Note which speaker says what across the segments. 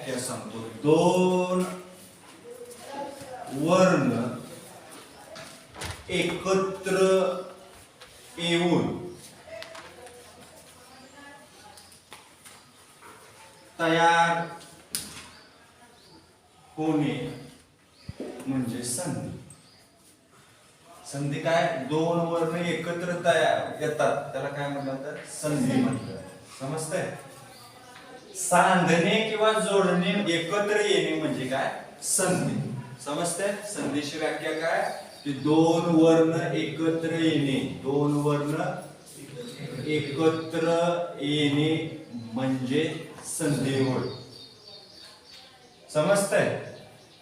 Speaker 1: व्याख्या सांगतो. दोन वर्ण एकत्र येऊन तयार होणे म्हणजे संधी. संधी काय? दोन वर्ण एकत्र तयार येतात त्याला काय म्हणतात तर संधी म्हणतात. समजतंय? सांधणे किंवा जोडणे एकत्र येणे म्हणजे काय? संधी. समजतंय? संधीची व्याख्या काय? की दोन वर्ण एकत्र येणे, दोन वर्ण एकत्र येणे म्हणजे संधी होय. समजतंय?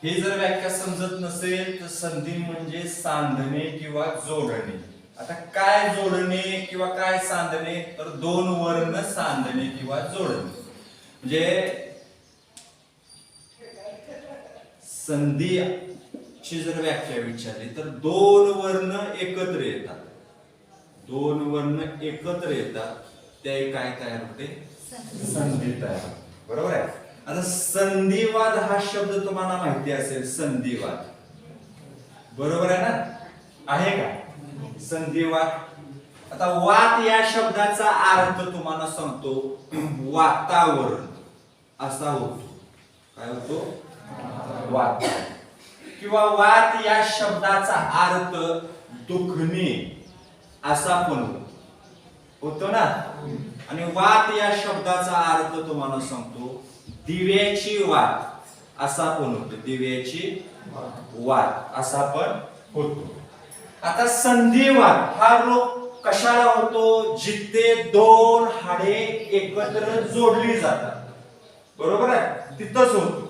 Speaker 1: हे जर व्याख्या समजत नसेल तर संधी म्हणजे सांधणे किंवा जोडणे. आता काय जोडणे किंवा काय सांधणे? तर दोन वर्ण सांधणे किंवा जोडणे. म्हणजे संधीची जर व्याख्या विचारली तर दोन वर्ण एकत्र येतात, दोन वर्ण एकत्र येतात ते काय तयार होते? संधी तयार होते. बरोबर आहे? आता संधिवाद हा शब्द तुम्हाला माहिती असेल. संधिवाद बरोबर आहे ना? आहे का संधिवाद? आता वात या शब्दाचा अर्थ तुम्हाला सांगतो. वातावरण असा होतो. काय होतो? वात. किंवा वात या शब्दाचा अर्थ दुखणे असा पण होतो ना. आणि वात या शब्दाचा अर्थ तुम्हाला सांगतो दिव्याची वात असा पण होतो. दिव्याची वात असा पण होतो. आता संधिवात हा रोग कशाला होतो? जिथे दोन हाडे एकत्र जोडली जातात. बरोबर आहे? तिथंच होतो.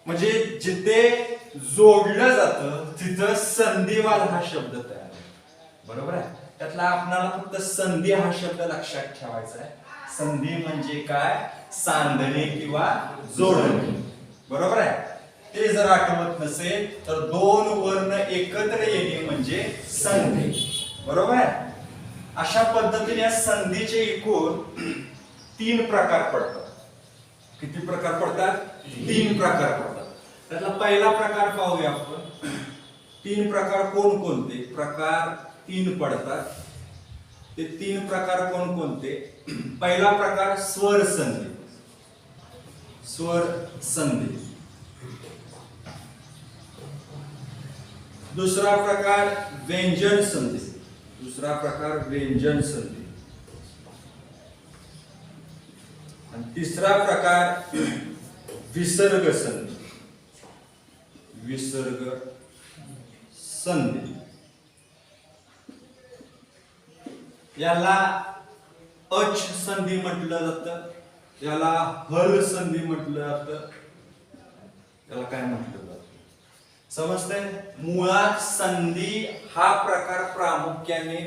Speaker 1: म्हणजे जिथे जोडलं जातं तिथं संधिवाद हा शब्द तयार होतो. बरोबर आहे? त्यातला आपल्याला फक्त संधी हा शब्द लक्षात ठेवायचा आहे. संधी म्हणजे काय? सांधणे किंवा जोडणे. बरोबर आहे? ते जर आठवत नसेल तर दोन वर्ण एकत्र येणे म्हणजे संधी. बरोबर आहे? अशा पद्धतीने या संधीचे एकूण तीन प्रकार पडतात. किती प्रकार पडतात? तीन प्रकार पडतात. त्यातला पहिला प्रकार पाहूया आपण. तीन प्रकार कोणकोणते? प्रकार तीन पडतात. ते तीन प्रकार कोणकोणते? पहिला प्रकार स्वर संधी. स्वर संधी. दुसरा प्रकार व्यंजन संधी. दुसरा प्रकार व्यंजन संधी. आणि तिसरा प्रकार विसर्ग संधी. विसर्ग संधी. याला अच संधी म्हटलं जातं, याला हल संधी म्हटलं जातं, याला काय म्हटलं जातं समजतंय? मुळात संधी हा प्रकार प्रामुख्याने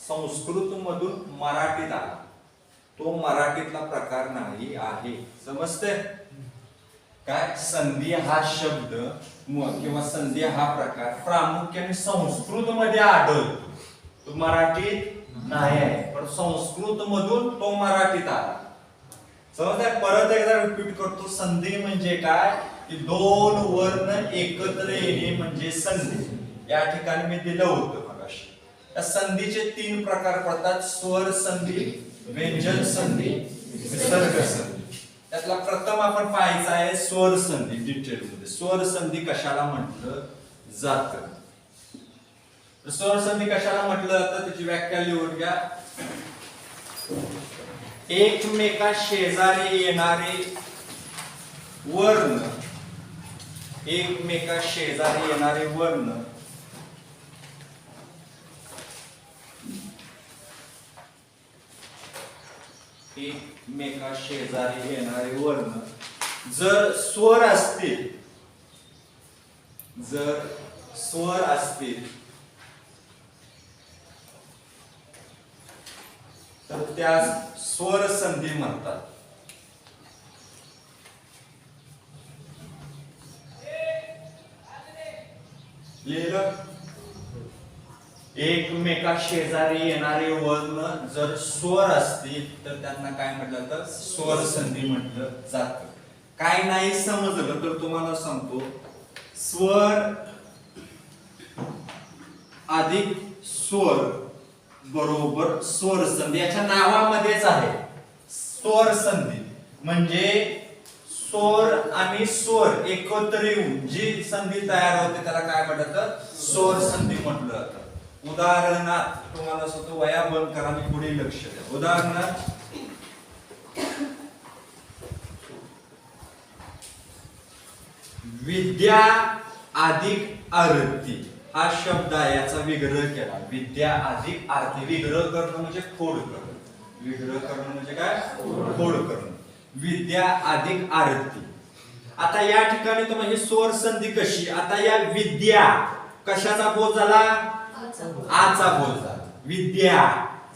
Speaker 1: संस्कृत मधून मराठीत आला. तो मराठीतला प्रकार नाही आहे. समजतंय? काय? संधी हा शब्द किंवा संधी हा प्रकार प्रामुख्याने संस्कृत मध्ये आढळतो. तो मराठीत नाही आहे, पण संस्कृत मधून तो मराठीत आला. समजतंय? परत एकदा रिपीट करतो. संधी म्हणजे काय? की दोन वर्ण एकत्र येणे म्हणजे संधी. या ठिकाणी मी दिलं होतं मगाशी. या संधीचे तीन प्रकार पडतात. स्वर संधी, व्यंजन संधी, विसर्ग संधी. त्यातला प्रथम आपण पाहायचा आहे स्वर संधी डिटेल मध्ये. स्वर संधी कशाला म्हटलं जातं? स्वर संधी कशाला म्हटलं जातं त्याची व्याख्या लिहून घ्या. एकमेका शेजारी येणारे वर्ण, एकमेका शेजारी येणारे वर्ण एकमेका शेजारी येणारे वर्ण जर स्वर असतील, जर स्वर असतील तर त्यास स्वर संधी म्हणतात. लिहिलं? एकमेका शेजारी येणारे वर्ण जर स्वर असतील तर त्यांना काय म्हटलं तर स्वर संधी म्हटलं जातं. काय नाही समजलं तर तुम्हाला सांगतो, स्वर अधिक स्वर बरोबर स्वर संधी, याच्या नावामध्येच आहे स्वर संधी. म्हणजे स्वर आणि स्वर एकत्र येऊन जी संधी तयार होते त्याला काय म्हणतात, स्वर संधी म्हटलं जातं. उदाहरणार्थ तुम्हाला सांगतो, वया बंद करा आणि पुढे लक्ष द्या. उदाहरणार्थ विद्या अधिक आरती हा शब्द आहे, याचा विग्रह केला. विद्या अधिक आरती, विग्रह करणं म्हणजे खोड करणं. विग्रह करणं म्हणजे काय, खोड करणं. विद्या अधिक आरती. आता या ठिकाणी तुम्हाला स्वर संधी कशी, आता या विद्या कशाचा बोध झाला, आचा बोध झाला. विद्या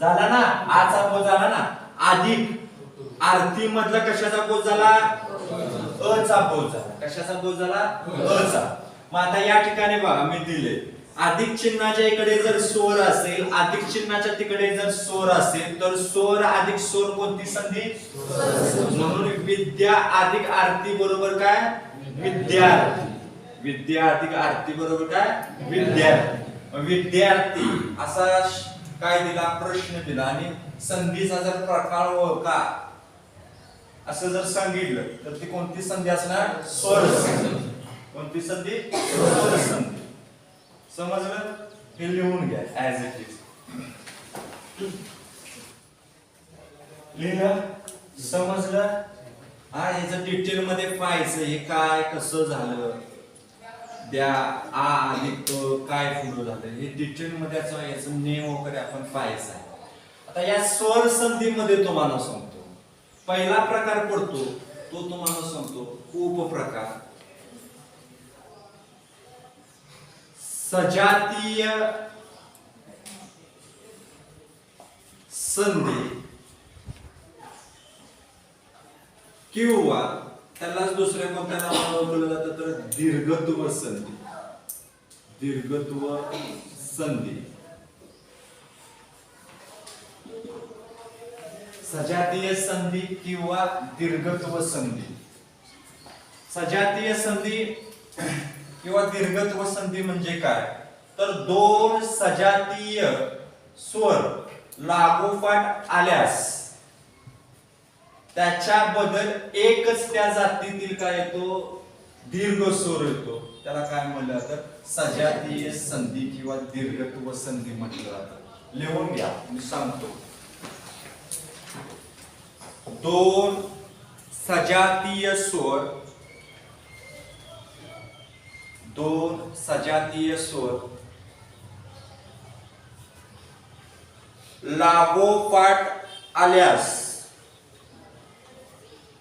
Speaker 1: झाला ना, आचा बोध झाला ना. अधिक आरती मधला कशाचा बोध झाला, अचा बोध झाला. कशाचा बोध झाला, अचा. मग आता या ठिकाणी बघा मी दिले, अधिक चिन्हाच्या इकडे जर स्वर असेल, अधिक चिन्हाच्या तिकडे जर स्वर असेल तर स्वर अधिक स्वर कोणती संधी, म्हणून विद्या अधिक आरती बरोबर काय, विद्यार्थी. विद्या अधिक आरती बरोबर काय, विद्यार्थी. विद्यार्थी असा काय दिला, प्रश्न दिला आणि संधीचा जर प्रकार ओळखा असं जर सांगितलं तर ती कोणती संधी असणार, स्वर संधी. कोणती संधी, स्वर संधी. समजलं, हे लिहून घ्या ऍज इट इज. लिहिलं, समजलं. हा, याचं डिटेल मध्ये पाहायचं, हे काय कसं झालं, द्या आ अधिक काय पुढं झालं, हे डिटेल मध्ये याचं नेम वगैरे आपण पाहायचं आहे. आता या स्वर संधी मध्ये तुम्हाला सांगतो, पहिला प्रकार पडतो तो तुम्हाला सांगतो उपप्रकार. सजातीय संधी किंवा त्यालाच दुसऱ्या कोणत्या नावाने ओळखलं जातं तर दीर्घत्व संधी. दीर्घत्व संधी. सजातीय संधी किंवा दीर्घत्व संधी. सजातीय संधी किंवा दीर्घत्व संधी म्हणजे काय, तर दोन सजातीय स्वर लागोपाठ आल्यास त्याच्या बदल एकच त्या जातीतील काय येतो, दीर्घ स्वर येतो. त्याला काय म्हणलं जातं, सजातीय संधी किंवा दीर्घत्व संधी म्हटलं जातं. लिहून घ्या, मी सांगतो. दोन सजातीय स्वर, दोन सजातीय स्वर लागोपाठ आल्यास,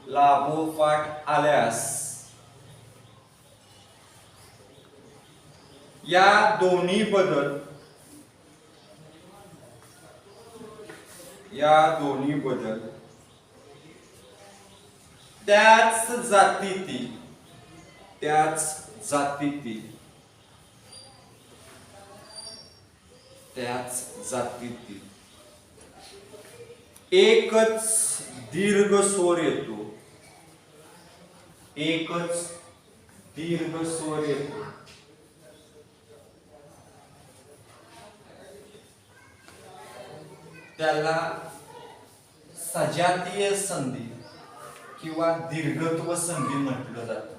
Speaker 1: लागोपाठ आल्यास या दोन्ही बदल, या दोन्ही बदल त्याच जातीतील, त्याच जातीतील, त्याच जातीतील एकच दीर्घ स्वर येतो, एकच दीर्घ स्वर येतो. त्याला सजातीय संधी किंवा दीर्घत्व संधी म्हटलं जातं.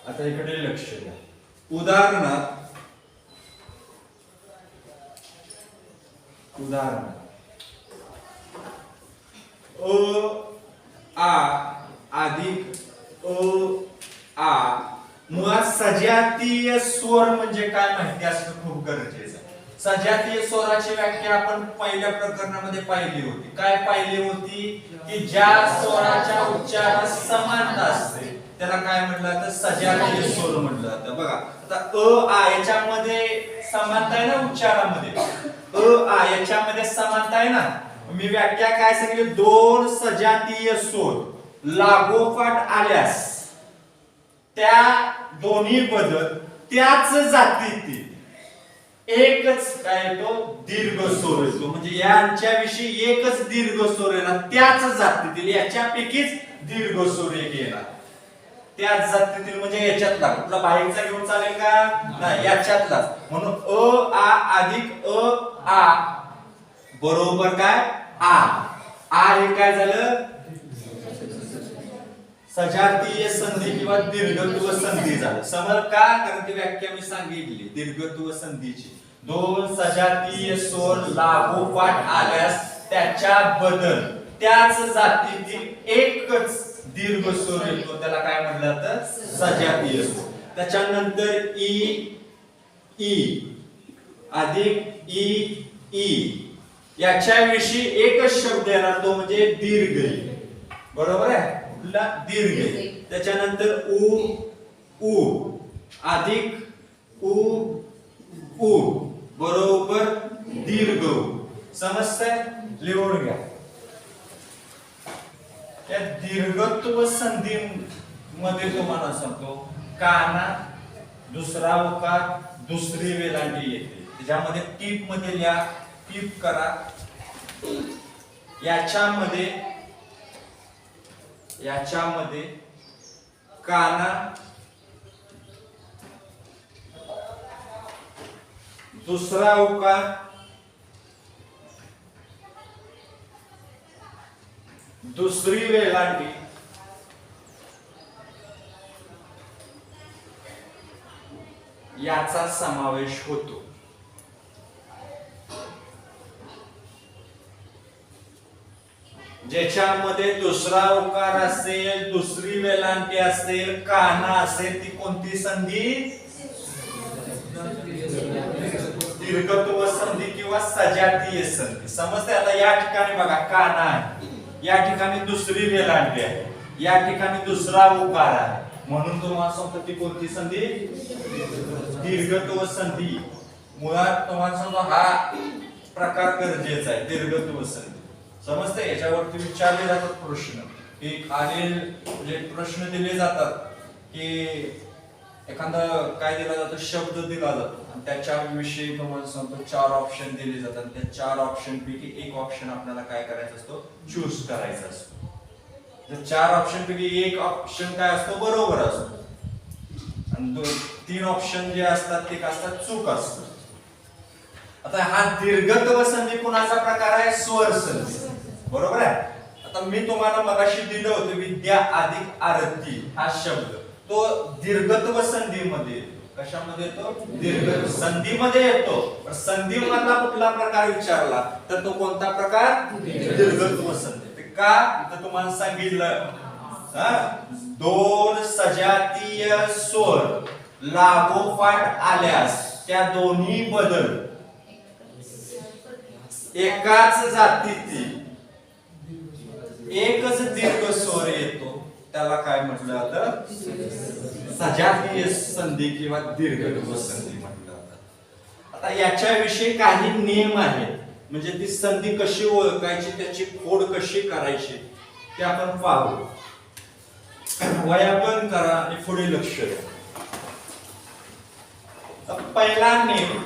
Speaker 1: आता इकडे लक्ष द्या. उदाहरणार्थ अ आ अधिक अ आ. मुळात सजातीय स्वर म्हणजे काय माहिती असणं खूप गरजेचं आहे. सजातीय स्वराची व्याख्या आपण पहिल्या प्रकरणामध्ये पाहिली होती. काय पाहिली होती, की ज्या स्वराच्या उच्चारात समानता असते त्याला काय म्हटलं जातं, सजातीय स्वर म्हटलं जातं. बघा आता अ आ याच्यामध्ये समानता आहे ना, उच्चारामध्ये अ आ याच्यामध्ये समानता आहे ना. मी व्याख्या काय सांगितली, दोन सजातीय स्वर लागोपाठ आल्यास त्या दोन्ही बदल त्याच जातीतील, एकच काय येतो दीर्घ स्वर येतो. म्हणजे यांच्याविषयी एकच दीर्घ स्वर येणार, त्याच जातीतील याच्यापैकीच दीर्घ स्वर एक येणार, त्याच जातीतील. म्हणजे याच्यातला कुठला बाहेरचा घेऊन चालेल का नाही, याच्यातलाच. म्हणून अ आ अधिक अ आ बरोबर काय आ. आ हे काय झालं सजातीय संधी किंवा दीर्घत्व संधी झालं. समज का, कारण ती व्याख्या मी सांगितली दीर्घत्व संधीची. दोन सजातीय स्वर लागोपाठ आल्यास त्याच्या बदल त्याच जातीतील एकच दीर्घ स्वर येतो, त्याला काय म्हटलं जातं सजातीय स्वर. त्याच्यानंतर ई ई अधिक ई ई याच्याविषयी एकच शब्द येणार, तो म्हणजे दीर्घ ई. बरोबर आहे, दीर्घ. त्याच्यानंतर उ उ अधिक उ उ बरोबर दीर्घ उ. समजतंय, लिहून घ्या. त्या दीर्घत्व संधी मध्ये तुम्हाला सांगतो काना दुसरा उकार दुसरी वेलांटी येते. त्याच्यामध्ये टीप मध्ये लिहा, टीप करा. याच्यामध्ये काना दुसरा उकार दुसरी वेलांटी याचा समावेश होतो. ज्याच्यामध्ये दुसरा उकार असेल, दुसरी वेलांटी असेल, काना असेल, ती कोणती संधी दीर्घत्व संधी किंवा सजातीय संधी. समजते. आता या ठिकाणी बघा काना आहे, या ठिकाणी दुसरी वेलांटी आहे, या ठिकाणी दुसरा उकार आहे, म्हणून तुम्हाला सांगतो ती कोणती संधी दीर्घत्व संधी. मुळात तुम्हाला सांगतो हा प्रकार गरजेचा आहे दीर्घत्व संधी. समजते. याच्यावरती विचारले जातात प्रश्न, की खालील म्हणजे प्रश्न दिले जातात की एखादा काय दिला जातो शब्द दिला जातो आणि त्याच्याविषयी तुम्हाला सांगतो 4 ऑप्शन दिले जातात. त्या 4 ऑप्शन पैकी एक ऑप्शन आपल्याला काय करायचा असतो चूज करायचा असतो. जर 4 ऑप्शन पैकी एक ऑप्शन काय असतो बरोबर असतो आणि 3 ऑप्शन जे असतात ते काय असतात चूक असतात. आता हा दीर्घत्व संधी कुणाचा प्रकार आहे स्वर संधी. बरोबर आहे. आता मी तुम्हाला मगाशी दिलं होतं विद्या अधिक आरती हा शब्द, तो दीर्घत्व संधीमध्ये येतो. कशामध्ये येतो दीर्घ संधीमध्ये येतो. संधी मधला कुठला प्रकार विचारला तर तो कोणता प्रकार दीर्घत्व संधी. का तर तुम्हाला सांगितलं दोन सजातीय स्वर लागोपाठ आल्यास त्या दोन्ही बदल एकाच जातीतील एकच दीर्घ स्वर येतो, त्याला काय म्हटलं जातं सजातीय संधी किंवा दीर्घत्व संधी म्हटलं जातं. आता याच्याविषयी काही नियम आहेत, म्हणजे ती संधी कशी ओळखायची, त्याची फोड कशी करायची ते आपण पाहू. वयापन करा आणि पुढे लक्ष द्या. पहिला नियम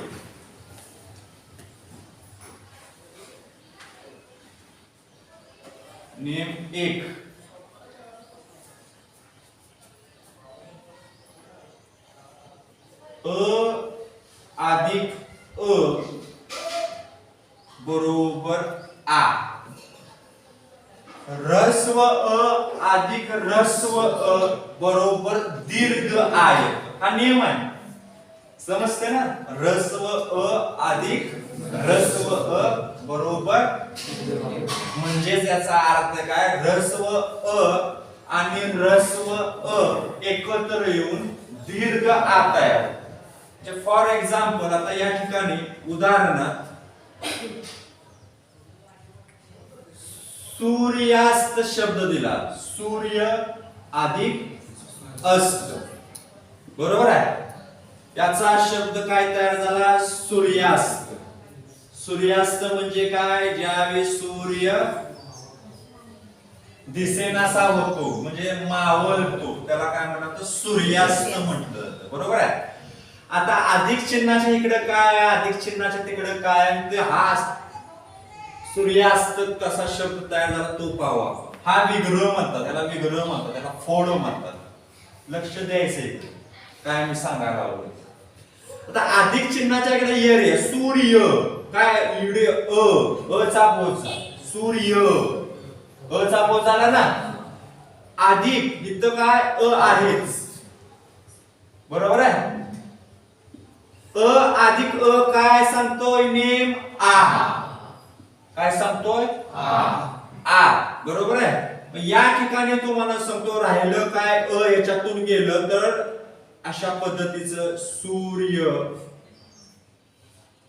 Speaker 1: नियम 1 अधिक अ बरोबर आ. ह्रस्व अ अधिक ह्रस्व अ बरोबर दीर्घ आ. हा नियम आहे. समजते ना. ह्रस्व अ अधिक ह्रस्व अ बरोबर, म्हणजे याचा अर्थ काय ह्रस्व अ आणि ह्रस्व अ एकत्र येऊन दीर्घ आ तयार. फॉर एक्झाम्पल आता या ठिकाणी उदाहरणार्थ सूर्यास्त शब्द दिला, सूर्य अधिक अस्त. बरोबर आहे. याचा शब्द काय तयार झाला सूर्यास्त. सूर्यास्त म्हणजे काय, ज्यावेळी सूर्य दिसेनासा होतो म्हणजे मावळतो त्याला काय म्हणतात सूर्यास्त म्हटलं. बरोबर आहे. आता अधिक चिन्हाच्या इकडे काय, अधिक चिन्हाच्या तिकडे काय, ते हा सूर्यास्त कसा शब्द तयार झाला तो पाहावा. हा विग्रह म्हणतात, त्याला विग्रह म्हणतात, त्याला फोड म्हणतात. लक्ष द्यायचंय काय मी सांगायला लागलो. आता अधिक चिन्हाच्या इकडे ये रे, सूर्य काय इकडे अ चा बोध सूर्य, अ चा बोध झाला ना. अधिक इथं काय अ आहेच, बरोबर आहे. अ अधिक अ काय सांगतोय, नेम आ. काय सांगतोय, आ, बरोबर आहे. या ठिकाणी तुम्हाला सांगतो राहिलं काय अ याच्यातून गेलं तर अशा पद्धतीचं सूर्य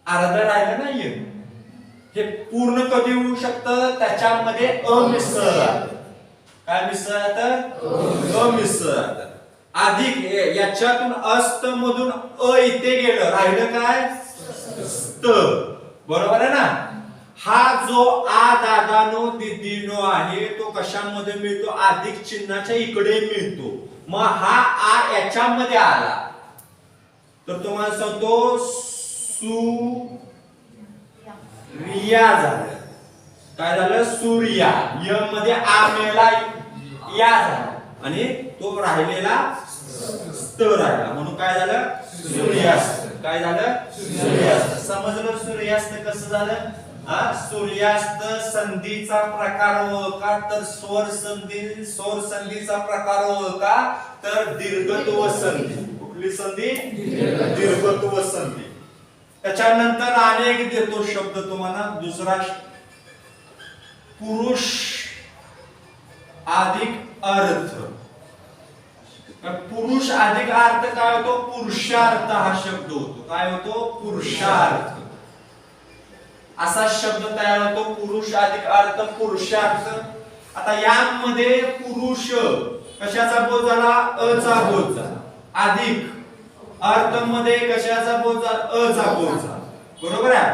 Speaker 1: अर्ध राहिलं नाहीये. हे पूर्ण कधी होऊ शकतं, त्याच्यामध्ये अमिश्र. काय मिश्र, अमिश्र. अधिक याच्यातून अस्त मधून अ इथे गेलं, राहिलं काय स्त, बरोबर आहे ना. हा जो आ दादानो दीदीनो आहे तो कशामध्ये मिळतो, अधिक चिन्हाच्या इकडे मिळतो. मग हा आ याच्यामध्ये आला तर तुम्हाला सांगतो सूर्या झालं. काय झालं, सूर्या. य मध्ये आ मिळाला, या झाला आणि तो राहिलेला स्त राहिला, म्हणून काय झालं, सूर्यास्त. काय झालं, सूर्यास्त. समजलं सूर्यास्त कसं झालं. सूर्यास्त संधीचा प्रकार ओळखा तर स्वर संधी, स्वर संधीचा प्रकार ओळखा तर दीर्घत्व संधी. कुठली संधी, दीर्घत्व संधी. त्याच्यानंतर अनेक देतो शब्द तुम्हाला. दुसरा पुरुष अधिक अर्थ. पुरुष अधिक अर्थ काय होतो, पुरुषार्थ हा शब्द होतो. काय होतो, पुरुषार्थ. असा शब्द तयार होतो, पुरुष अधिक अर्थ, पुरुषार्थ. आता यामध्ये पुरुष कशाचा बोध झाला, अ चा बोध झाला. अधिक अर्थ मध्ये कशाचा बोध झाला, अ चा बोध झाला, बरोबर आहे.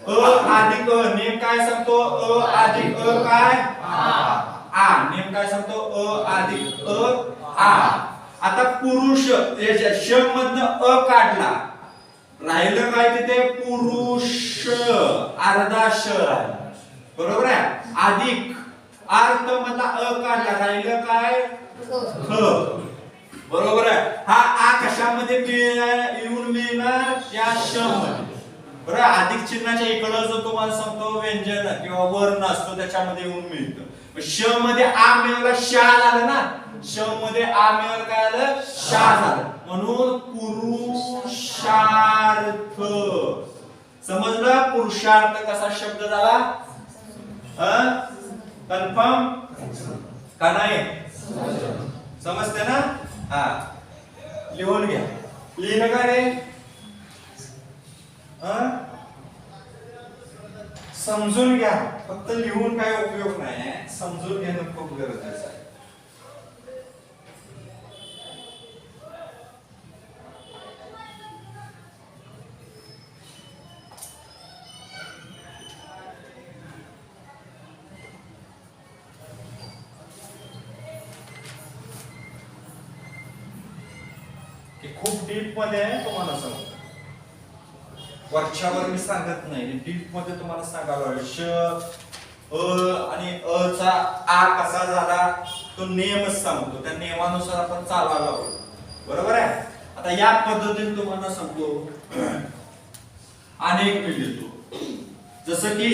Speaker 1: अ अधिक अ, नेम काय सांगतो, अ अधिक अ काय आ. नेम काय सांगतो, अ अधिक अ आ. आता पुरुष श मधनं अ काढला, राहिलं काय तिथे पुरुष, अर्धा श राहिला, बरोबर आहे. अधिक अर्थ मधला अ काढला, राहिलं काय ह, बरोबर आहे. हा आ कशामध्ये येऊन मिळणार, या श मध्ये, बरोबर. अधिक चिन्हाच्या इकडं जो तुम्हाला सांगतो व्यंजन किंवा वर्ण असतो त्याच्यामध्ये येऊन मिळतं. श मध्ये आ मिळाला, शा झालं ना. श मध्ये आ मिळालं, काय आलं, शा झालं. म्हणून पुरुषार्थ. समजलं, पुरुषार्थ कसा शब्द झाला, कन्फर्म का नाही, समजते ना. हा, लिहून घ्या. लिहिलं का रे, समजून घ्या. फक्त लिहून काय उपयोग नाही, समजून घेणं खूप गरजेचं आहे. खूप डीप मध्ये आहे, तुम्हाला सांगतो. वरच्यावर मी सांगत नाही, डीप मध्ये तुम्हाला सांगावं. श अ आणि अ चा आ कसा झाला तो नेमच सांगतो, त्या नियमानुसार आपण चालवायला हवं, बरोबर आहे. आता या पद्धतीने तुम्हाला सांगतो अनेक मी लिहितो. जसं की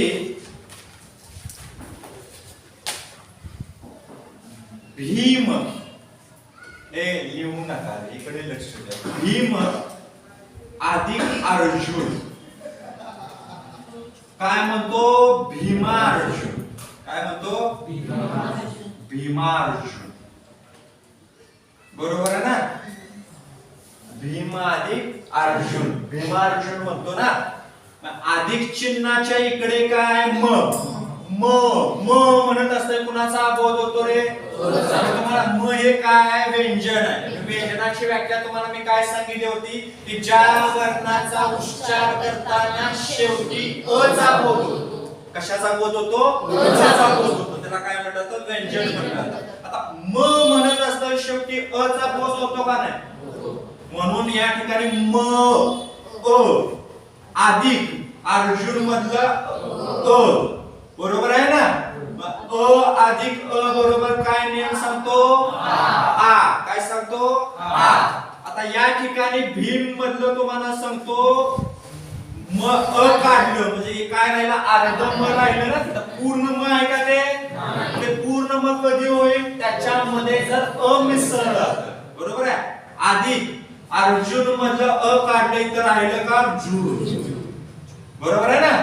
Speaker 1: भीम, हे लिहू नका, इकडे लक्ष द्या. भीम अधिक अर्जुन. काय म्हणतो, भीमार्जुन. काय म्हणतो, भीमार्जुन, बरोबर आहे ना. भीम अधिक अर्जुन, भीमार्जुन म्हणतो ना. अधिक चिन्हाच्या इकडे काय म, म म्हणत असते, कुणाचा बोध होतो रे, तुम्हाला म हे काय व्यंजन आहे. व्यंजनाची व्याख्या तुम्हाला मी काय सांगितली होती, की ज्या वर्णाचा उच्चार करताना शेवटी अ चा बोध होतो. कशाचा बोध होतो, अ चा बोध होतो, त्याला काय म्हणतात, व्यंजन म्हणतात. आता म म्हणत असताना शेवटी अ चा बोध होतो का नाही, म्हणून या ठिकाणी म अ अधिक अर्जुन मधलं अ, बरोबर आहे ना? अ अधिक अ बरोबर काय नियम सांगतो? आ. काय सांगतो? आ. आता या ठिकाणी भीम मधलं तुम्हाला सांगतो, म अ काढलं म्हणजे काय राहिलं? अर्ध म राहिलं ना. पूर्ण म आहे का ते पूर्ण म कधी होईल? त्याच्यामध्ये जर अ मिसळलं, बरोबर आहे? अधिक अर्जुन मधलं अ काढलं तर राहिलं का? जू. बरोबर आहे ना?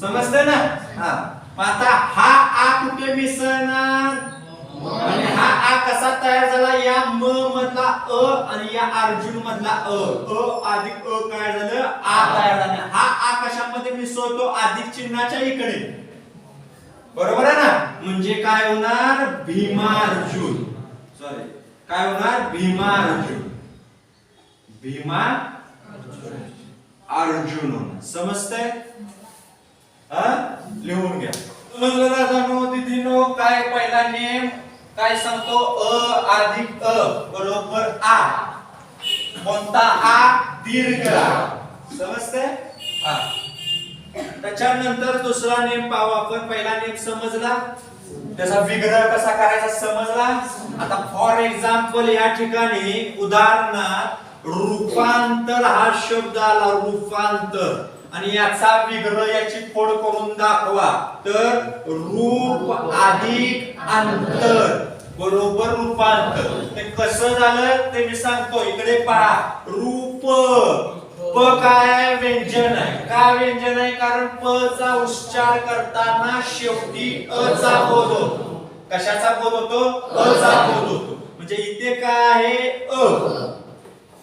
Speaker 1: समजतंय ना? हा. आता हा आ कुठे मिसळणार? आणि हा आ कसा तयार झाला? या म मधला अ आणि या अर्जुन मधला अ, अ अधिक अ काय झालं? आ तयार झाला. हा आ कशामध्ये मिसळतो? अधिक चिन्हाच्या इकडे, बरोबर आहे ना? म्हणजे काय होणार? भीमार्जुन. सॉरी, काय होणार? भीमार्जुन. भीमा अर्जुन होणार. समजतंय? लिहून घ्या. दादांनो दीदींनो, काय पहिला नियम काय सांगतो? अ अधिक अ बरोबर आ. कोणता आ? दीर्घ आ. समजतंय? हा. त्याच्यानंतर दुसरा नियम पाहू आपण. पहिला नियम समजला, त्याचा विग्रह कसा करायचा समजला. आता फॉर एक्झाम्पल या ठिकाणी उदाहरणार्थ रूपांतर हा शब्द आला, रूपांतर, आणि याचा विग्रह याची फोड करून दाखवा. तर रूप अधिक अंतर बरोबर रूपांतर. ते कसं झालं ते मी सांगतो. इकडे पहा. रूप प काय? व्यंजन आहे. का व्यंजन आहे? कारण प चा उच्चार करताना शेवटी अ चा बोध होतो. कशाचा बोध होतो? अ चा बोध होतो. म्हणजे इथे काय आहे? अ.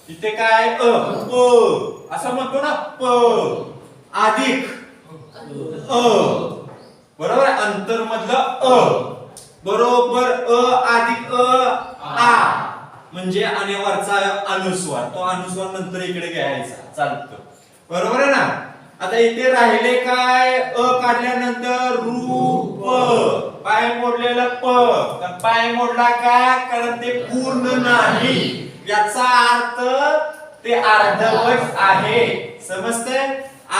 Speaker 1: इथे काय? अ. प असं म्हणतो ना. प अधिक अ, बरोबर? अंतर मधलं अ बरोबर अ अधिक अ आ, म्हणजे आणि वरचा अनुस्वार, तो अनुस्वार नंतर इकडे घ्यायचा, चालतं. बरोबर आहे ना? आता इथे राहिले काय? अ काढल्यानंतर रूप. पाय मोडलेलं प. पाय मोडला का? कारण ते पूर्ण नाही. याचा अर्थ ते अर्धवट आहे. समजतंय?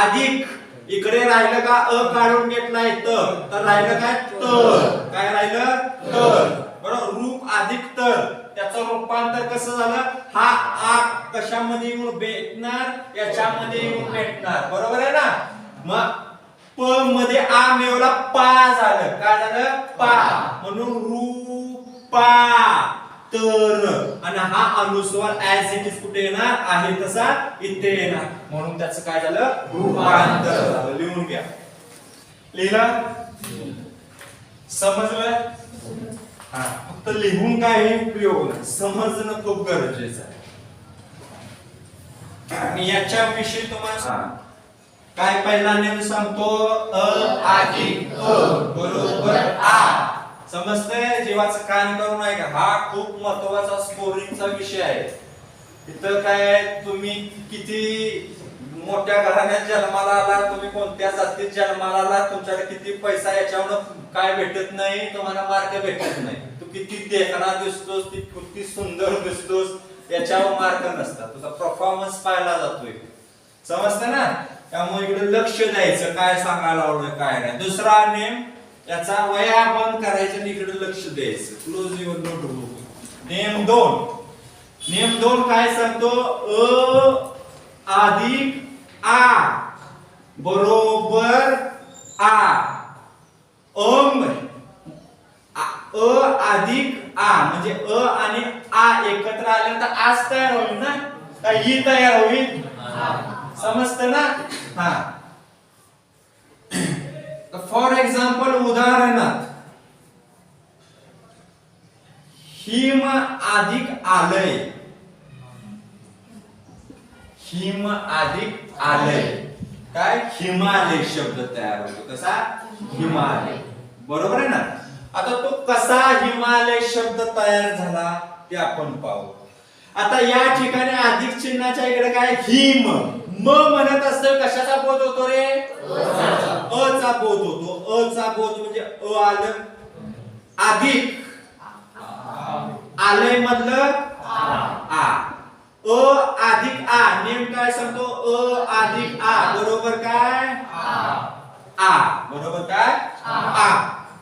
Speaker 1: अधिक इकडे राहिलं का? अ काढून घेतला तर राहिलं काय? तर. काय राहिलं? तर. बरोबर? रूप अधिक तर. त्याचं रूपांतर कसं झालं? हा आ कशामध्ये येऊन भेटणार? याच्यामध्ये येऊन भेटणार. बरोबर आहे ना? मग प मध्ये आ मिळवला, पा झालं. काय झालं? पा. म्हणून रूपा तर. आणि हा अनुस्वार ऍज इट इज कुठे येणार? आहे तसा इथे येणार. म्हणून त्याचं काय झालं? रूपांतर झालं. लिहून घ्या. लिहिलं? समजलं? हा. फक्त लिहून काही उपयोग नाही, समजणं खूप गरजेचं आहे. आणि याच्याविषयी तुम्हाला काय पहिला नियम सांगतो? अ अधिक अ बरोबर आ. समजतंय? जीवाचं कान करून ऐका. हा खूप महत्वाचा स्कोरिंगचा विषय आहे. इथं काय तुम्ही किती मोठ्या घराण्यात जन्माला आला, तुम्ही कोणत्या जातीत जन्माला आला, तुमच्याकडे किती पैसा, याच्यावर काय भेटत नाही, तुम्हाला मार्क भेटत नाही. तू किती देखणा दिसतोस, किती सुंदर दिसतोस, याच्यावर मार्क नसतात. तुझा परफॉर्मन्स पाहिला जातोय. समजतं ना? त्यामुळे इकडे लक्ष द्यायचं, काय सांगायला आवडलं काय नाही. दुसरा नेम याचा वया बंद करायचं, इकडे लक्ष द्यायचं. Close your notebook. Name 2. Name 2 काय सांगतो? अ अधिक आ बरोबर आ. अ अधिक आ म्हणजे अ आणि आ एकत्र आल्यानंतर आज तयार होईल ना? का ही तयार होईल? समजतं ना? हा. फॉर एक्झाम्पल उदाहरणार्थ हिम अधिक आलय. हिम अधिक आलय. काय? हिमालय शब्द तयार होतो. कसा? हिमालय. बरोबर आहे ना? आता तो कसा हिमालय शब्द तयार झाला ते आपण पाहू. आता या ठिकाणी अधिक चिन्हाच्या इकडे काय? हिम. म म्हणत असतं कशाचा बोध होतो रे? अ चा बोध होतो. अ चा बोध म्हणजे अ आलं. अधिक आलय मधलं आ. अ सांगतो अ अधिक आ बरोबर काय आ बरोबर काय आ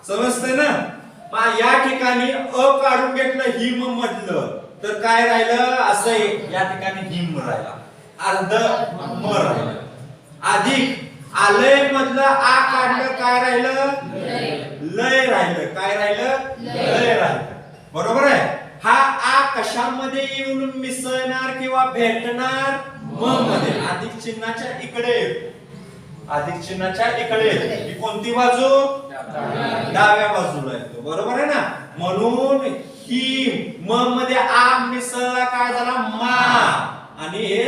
Speaker 1: समजतंय ना मग या ठिकाणी अ काढून घेतलं हिम म्हटलं तर काय राहिलं असं या ठिकाणी हिम राहिला अर्ध म राहिलं अधिक आलय मधलं आ काढलं काय राहिलं लय राहिलं काय राहिलं लय राहिलं बरोबर आहे हा आ कशामध्ये येऊन मिसळणार किंवा भेटणार म मध्ये अधिक चिन्हाच्या इकडे अधिक चिन्हाच्या इकडे ही कोणती बाजू डाव्या बाजूला येतो बरोबर आहे ना म्हणून ही म मध्ये आ मिसळला काय झाला मा आणि हे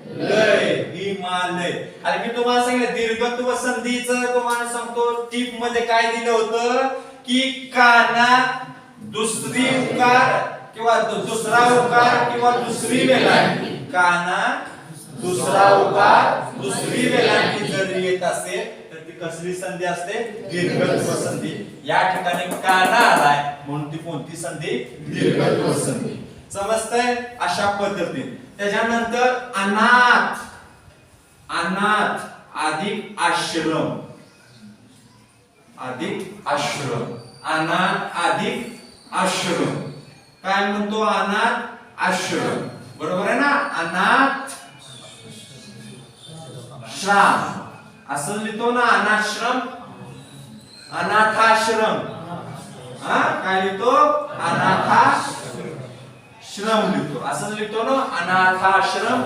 Speaker 1: लय ही मालय आणि मी तुम्हाला सांगितलं दीर्घत्व संधीचं तुम्हाला सांगतो टीप मध्ये काय दिलं होतं की काना दुसरी उकार किंवा दुसरा उकार किंवा दुसरी वेलांटी काना दुसरा उकार दुसरी वेलांटी जर येत असेल तर ती कसली संधी असते दीर्घत्व संधी या ठिकाणी काना आलाय म्हणून ती कोणती संधी दीर्घत्व संधी समजतंय अशा पद्धतीने त्याच्यानंतर अनाथ अनाथ अधिक आश्रम अधिक आश्रम अनाथ अधिक आश्रम काय म्हणतो अनाथ आश्रम बरोबर आहे ना अनाथ श्रम असं लिहितो ना अनाश्रम अनाथाश्रम हा काय लिहितो अनाथाश्रम लिहितो असं लिहितो ना अनाथाश्रम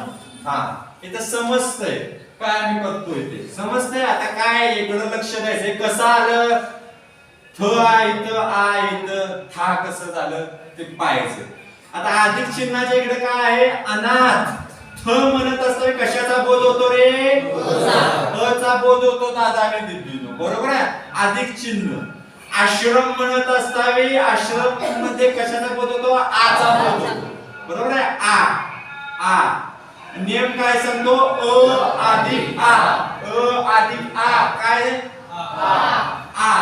Speaker 1: हा इथं समजतंय काय आम्ही करतोय ते समजतंय आता काय इकडं लक्ष द्यायचंय कसं आलं थ इथं आ इथं था कसं झालं ते पाहायचं आता अधिक चिन्हाच्या इकडे काय आहे अनाथ थ म्हणत असतोय कशाचा बोध होतो रे चा बोध होतो दादाने दिलं बरोबर आहे अधिक चिन्ह आश्रम म्हणत असतावी आश्रम मध्ये कशाचा बोध होतो आचा बोध होतो बरोबर आहे आ नियम काय सांगतो अ अधिक आ काय आ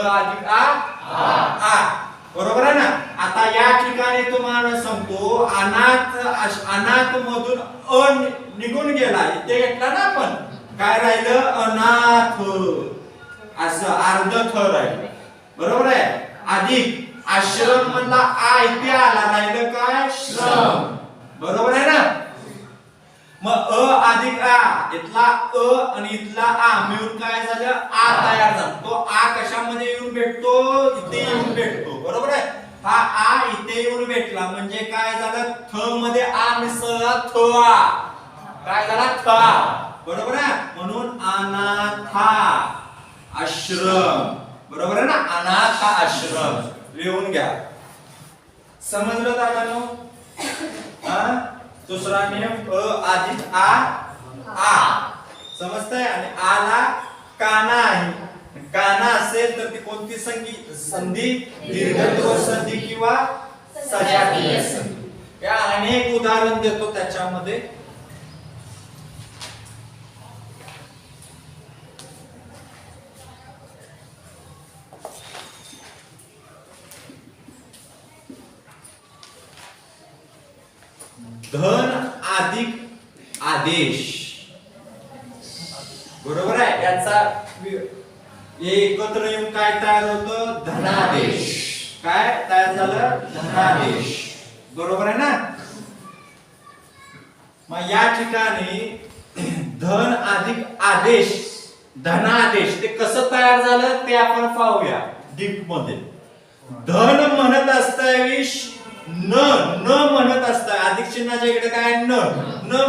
Speaker 1: अधिक आ बरोबर आहे ना आता या ठिकाणी तुम्हाला सांगतो अनाथ मधून अ निघून गेला इथे घेतला ना आपण काय राहिलं अनाथ असं अर्ध थ राहिलं बरोबर आहे अधिक आश्रम मधला आ इथे आला राहिलं काय श्रम बरोबर आहे ना मग अ अधिक आ इथला अ आणि इथला आ मिळून काय झालं आ तयार झाला तो आ कशामध्ये येऊन भेटतो इथे येऊन भेटतो बरोबर आहे हा आ इथे येऊन भेटला म्हणजे काय झालं थ मध्ये आ मिसळला थ आ काय झाला थ बरोबर आहे म्हणून अनाथा आश्रम बरोबर आहे ना अनाथ आश्रम लिहून घ्या समजलं दादांनो हा दुसरा नियम अ अधिक आ समजतंय आणि आला काना आहे काना असेल तर ती कोणती संधी दीर्घत्व संधी किंवा सजातीय संधी या अनेक उदाहरण देतो त्याच्यामध्ये धन अधिक आदेश बरोबर आहे याचा हे एकत्र येऊन काय तयार होतं धनादेश काय तयार झालं धनादेश बरोबर आहे ना मग या ठिकाणी धन अधिक आदेश धनादेश ते कसं तयार झालं ते आपण पाहूया डीप मध्ये धन म्हणत असताना न म्हणत असता अधिक चिन्हाच्या इकडे काय न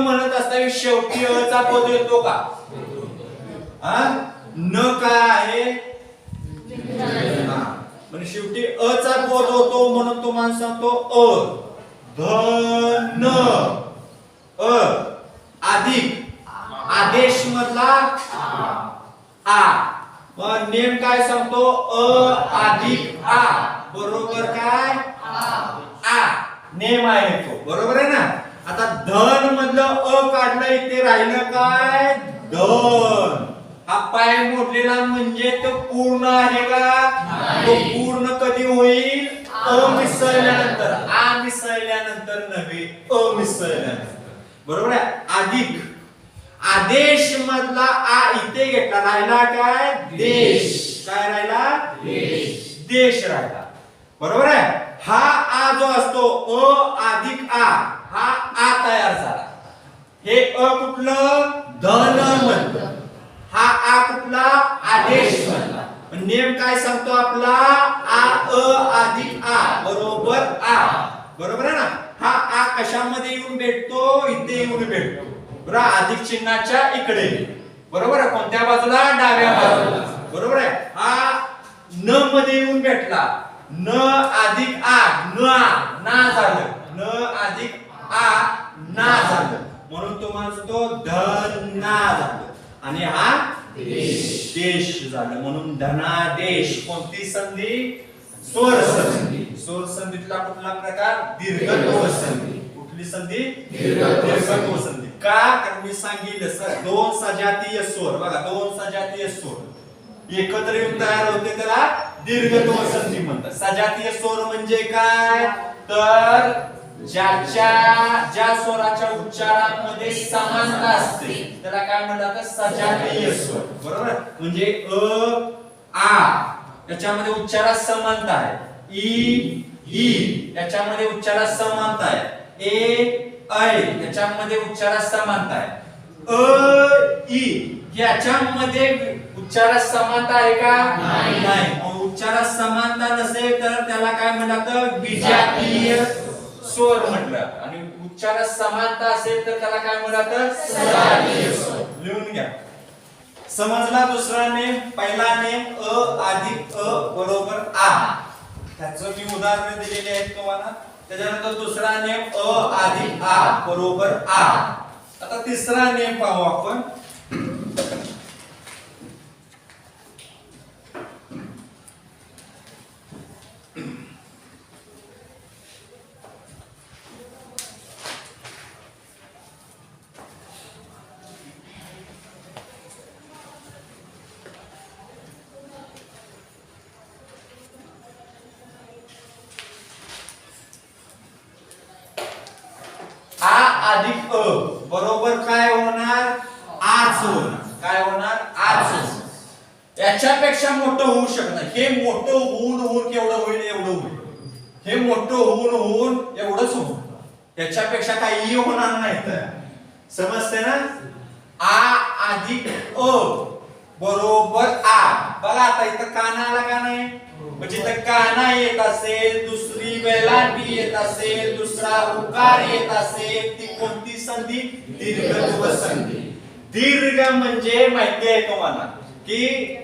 Speaker 1: म्हणत असता शेवटी अ चा बोध येतो का न काय आहे म्हणजे शेवटी अ चा बोध होतो म्हणून तुम्हाला सांगतो अ धन अ अधिक आदेश मधला आ मग नेम काय सांगतो अ अधिक आ बरोबर काय आ नेम आहे तो बरोबर आहे ना आता धन मधलं अ काढलं इथे राहिलं काय धन हा पाय मोडलेला म्हणजे तो पूर्ण आहे का तो पूर्ण कधी होईल अ मिसळल्यानंतर आ मिसळल्यानंतर नव्हे अ मिसळल्यानंतर बरोबर आहे अधिक आदेश मधला आ इथे घेतला, राहिला काय देश, काय राहिला देश, देश राहिला. बरोबर आहे. हा आ जो असतो अ अधिक आ, हा आ तयार झाला. हे अ कुठलं धन मधलं, हा आ कुठला आदेश मधला. नेम काय सांगतो आपला आ अ अधिक आ बरोबर आ. बरोबर आहे ना. हा आ कशामध्ये येऊन भेटतो, इथे येऊन भेटतो. बरोबर, अधिक चिन्हाच्या इकडे. बरोबर आहे. कोणत्या बाजूला, डाव्या बाजूला. बरोबर आहे. हा न मध्ये येऊन भेटला, न अधिक आ, ना झालं, न अधिक आ ना झालं, म्हणून तो माणूस तो धना झालं. आणि हा देश झालं, म्हणून धनादेश. कोणती संधी, स्वर संधी. स्वर संधीतला कुठला प्रकार, दीर्घत्व संधी. कुठली संधी, दीर्घत्व संधी. का, कारण मी सांगितलं दोन सजातीय स्वर, बघा दोन सजातीय स्वर एकत्र येऊन तयार होते, त्याला दीर्घत्व संधी म्हणतात. सजातीय स्वर म्हणजे काय, तर ज्या स्वराच्या उच्चारामध्ये समानता असते त्याला काय म्हणतात, सजातीय स्वर. बरोबर. म्हणजे अ आ याच्यामध्ये उच्चारात समानता आहे, ई याच्यामध्ये उच्चारात समानता आहे, ऐ याच्यामध्ये उच्चारात समानता आहे, अ ई याच्यामध्ये उच्चारात समानता आहे का, नाही. उच्चारात समानता नसेल तर त्याला काय म्हणतात, विजातीय स्वर म्हटलं. आणि उच्चारात समानता असेल तर त्याला काय म्हणतात, सजातीय स्वर. लिहून घ्या. समजला दुसरा नेम. पहिला नेम अ अधिक अ बरोबर आ, त्याचं मी उदाहरण दिलेले आहेत तुम्हाला. त्याच्यानंतर दुसरा नेम अ अधिक आ बरोबर आ. आता तिसरा नेम पाहू आपण. आ अधिक अ बरोबर काय होणार, आच होणार. काय होणार, आच होणार. याच्यापेक्षा मोठं होऊ शकणार. हे मोठं होऊन केवढं होईल, एवढं होईल. हे मोठं होऊन एवढंच होईल. याच्यापेक्षा काही होणार नाही. तर समजते ना. आ अधिक अ बरोबर आ. बघा आता इथं काना आला का नाही, म्हणजे इथं काना येत असेल, दुसरी वेलांटी येत असेल, दुसरा उकार येत असेल, ती कोणती संधी, दीर्घत्व संधी. दीर्घ म्हणजे माहिती आहे तुम्हाला की,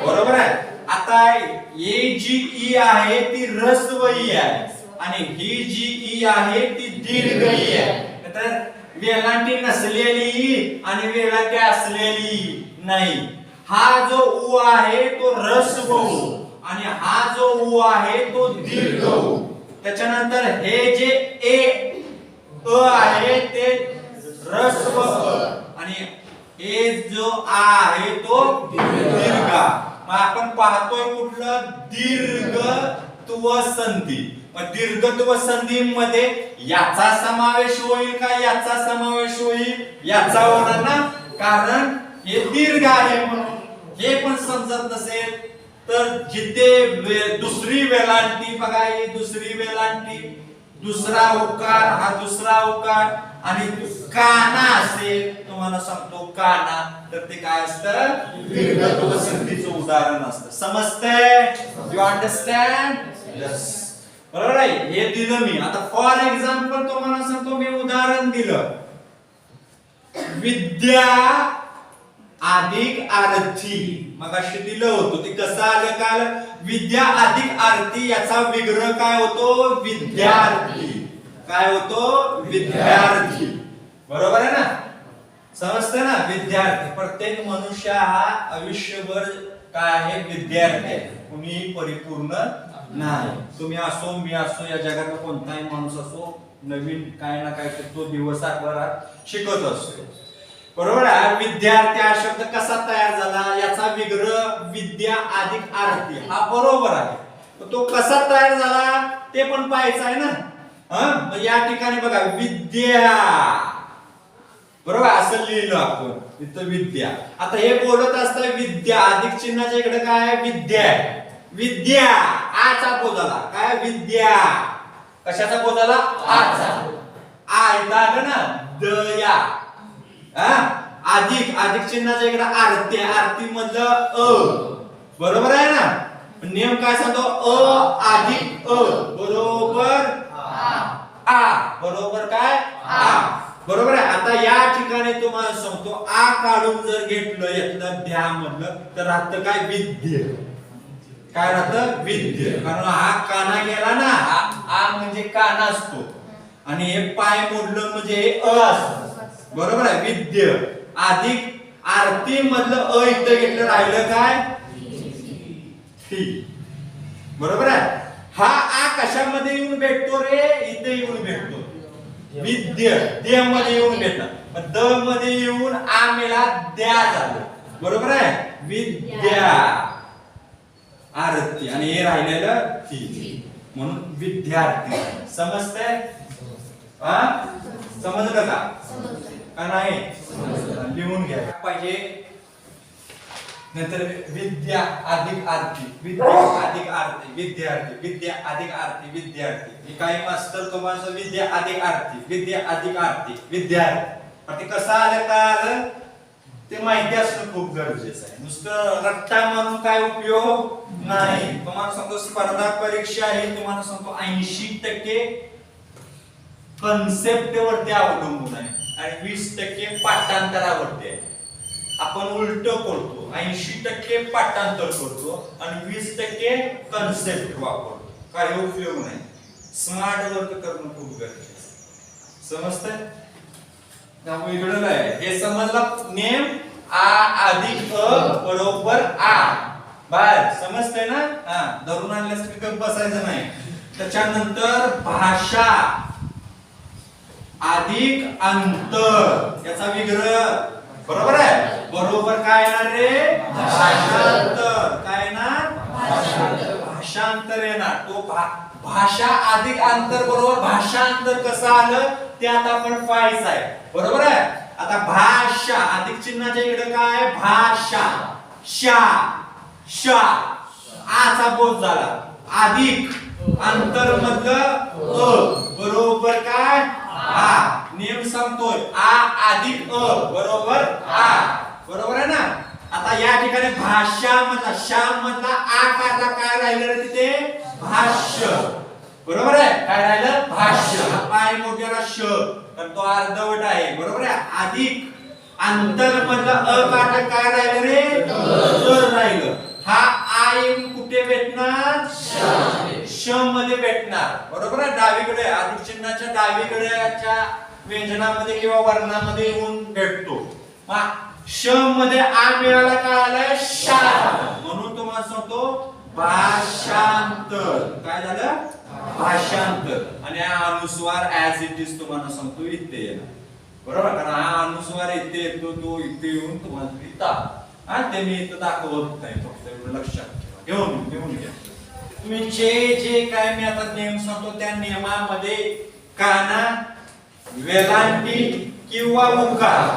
Speaker 1: बरोबर आहे. आता ही जी ई आहे ती ऱ्हस्व ई आहे, आणि ही जी ई आहे ती दीर्घ ई आहे. तर वेलांटी नसलेली आणि वेलांटी असलेली नाही. हा जो उ आहे तो ऱ्हस्व उ, आणि हा जो उ आहे तो दीर्घ उ. त्याच्यानंतर हे जे अ आहे ते ऱ्हस्व अ, आणि हे जो आ आहे तो दीर्घ. मग आपण पाहतोय कुठलं, दीर्घत्व संधी. मग दीर्घत्व संधी मध्ये याचा समावेश होईल का, याचा समावेश होईल, याचा होणार ना, कारण हे दीर्घ आहे म्हणून. हे पण समजत नसेल तर जिथे दुसरी वेलांटी, बघा ही दुसरी वेलांटी, दुसरा उकार, हा दुसरा उकार, आणि काना असेल, तुम्हाला सांगतो काना, तर ते काय असतं, दीर्घत्व संधीचं उदाहरण असतं. समजतंय, यू अंडरस्टँड, यस. बरोबर आहे. हे दिलं मी. आता फॉर एक्झाम्पल तुम्हाला सांगतो, मी उदाहरण दिलं, विद्या अधिक आरती. मग अशी दिलं होतं, ते कसं आलं, काल विद्या अधिक आरती याचा विग्रह काय होतो, विद्यार्थी. काय होतो, विद्यार्थी. बरोबर आहे ना. समजतं ना, विद्यार्थी. प्रत्येक मनुष्य हा आयुष्यभर काय आहे, विद्यार्थी आहे. कुणी परिपूर्ण नाही. तुम्ही असो, मी असो, या जगात कोणताही माणूस असो, नवीन काय ना काय तो दिवसाभरात शिकत असतो. बरोबर आहे. विद्यार्थी हा शब्द कसा तयार झाला, याचा विग्रह विद्या अधिक आरती, हा बरोबर आहे. तो कसा तयार झाला ते पण पाहायचं आहे ना. मग या ठिकाणी बघा विद्या, बरोबर असं लिहिलं आपण इथं विद्या. आता हे बोलत असतं विद्या, अधिक चिन्हाच्या इकडे काय आहे विद्या, विद्या आचा बोजाला काय विद्या, कशाचा बोजाला आचा, आ इथं आलं ना दया, अधिक अधिक चिन्हाच्या इकडे आरती, आरती मधलं अ, बरोबर आहे ना. नियम काय सांगतो अ अधिक अ बरोबर आ, बरोबर काय आ, बरोबर आहे. आता या ठिकाणी तुम्हाला सांगतो आ काढून जर घेतलं यातलं द्या म्हणलं तर राहतं काय विद्य, काय राहतं विद्य, कारण हा काना गेला ना, आ म्हणजे काना असतो आणि हे पाय मोडलं म्हणजे हे अ असतं, बरोबर आहे. विद्य अधिक आरती मधलं अ इथं घेतलं राहिलं काय ठी, बरोबर आहे. हा आ कशामध्ये येऊन भेटतो रे, इथे येऊन भेटतो विद्य, द्य मध्ये येऊन भेटला, द मध्ये येऊन आ मेला द्या झालं, बरोबर आहे. विद्या आरती आणि हे राहिलेलं ती, म्हणून विद्यार्थी. समजतंय? समजलं का नाही? लिहून घ्या पाहिजे. नंतर विद्या अधिक आरती, विद्या अधिक आरती विद्यार्थी, विद्या अधिक आरती विद्यार्थी. हे काही मास्तर तुम्हाला विद्या अधिक आरती, विद्या अधिक आरती विद्यार्थी, पण ते कसं आलं काय आलं ते माहिती असणं खूप गरजेचं आहे. नुसतं रट्टा मारून काय उपयोग नाही. तुम्हाला सांगतो स्पर्धा परीक्षा ही तुम्हाला सांगतो 80% कन्सेप्ट वरती अवलंबून आहे आणि 20% पाठांतरावरती आहे. आपण उलट करतो, 80% पाठांतर करतो आणि 20% कन्सेप्ट वापरतो, काही उपयोग नाही. स्मार्ट वर्क करणं खूप गरजेचं आहे. समजतंय? त्यामुळे इकडं काय हे समजला नेम आ अधिक अ बरोबर आ, बाहेर समजतंय ना. धरून आणल्यास गप्प बसायचं नाही. त्याच्यानंतर भाषा अधिक अंतर, याचा विग्रह, बरोबर आहे. बरोबर काय येणार रे भाषांतर, काय येणार भाषांतर येणार. तो भाषा अधिक अंतर बरोबर भाषांतर कसं आलं ते आता आपण पाहायचं आहे, बरोबर आहे. आता भाषा अधिक चिन्हाच्या इकडे काय भाषा, शा शा आचा बोध झाला, अधिक अंतर मधलं अ बरोबर काय आ. नियम सांगतोय आ अधिक अ बरोबर आ, बरोबर आहे ना. आता या ठिकाणी भाषा मधला शा मधला आ काढला, काय राहिलं रे तिथे भाष्य, बरोबर आहे. काय राहिलं भाष्य, पाय मोठ्याला श तर तो अर्धवट आहे, बरोबर आहे. अधिक अंतर मधला अ काढला, काय राहिलं रे तर राहिलं. हा आ येऊन कुठे भेटणार श मध्ये भेटणार, बरोबर आहे. डावीकडे अधिक चिन्हाच्या डावीकडेच्या व्यंजनामध्ये किंवा वर्णामध्ये येऊन भेटतो. श मध्ये आ मिळाला, काय आलाय शा, म्हणून तुम्हाला सांगतो भाषांतर. काय झालं भाषांतर. आणि हा अनुस्वार ऍज इट इज तुम्हाला सांगतो इथे येणार, बरोबर. कारण हा अनुस्वार इथे येतो, तो इथे येऊन तुम्हाला लिहिता, ते मी इथं दाखवत नाही, फक्त एवढं लक्षात ठेवा. घेऊन घ्या तुम्ही जे काय मी आता नियम सांगतो त्या नियमामध्ये काना, वेलांटी किंवा उकार,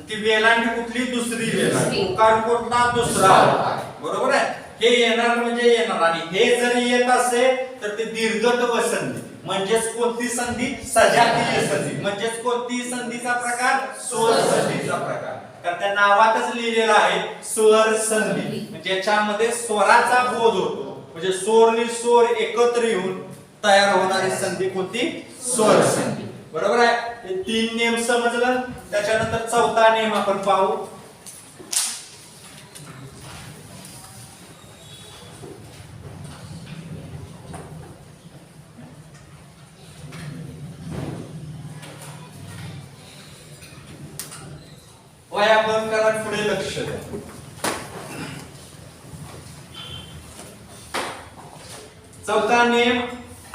Speaker 1: ती वेलांटी कुठली दुसरी वेलांटी, उकार कुठला दुसरा, बरोबर आहे. हे येणार म्हणजे येणार. आणि हे जरी येत असेल तर ते दीर्घत्व संधी, म्हणजेच कोणती संधी सजातीय संधी, म्हणजेच कोणती संधीचा प्रकार स्वर संधीचा प्रकार. तर त्या नावातच लिहिलेलं आहे स्वर संधी, म्हणजे याच्यामध्ये स्वराचा बोध होतो, म्हणजे स्वर आणि स्वर एकत्र येऊन तयार होणारी संधी कोणती स्वर संधी, बरोबर आहे. हे 3 नियम समजलं. त्याच्यानंतर चौथा नियम आपण पाहू. वया बंद करा, पुढे लक्ष द्या. चौथा नियम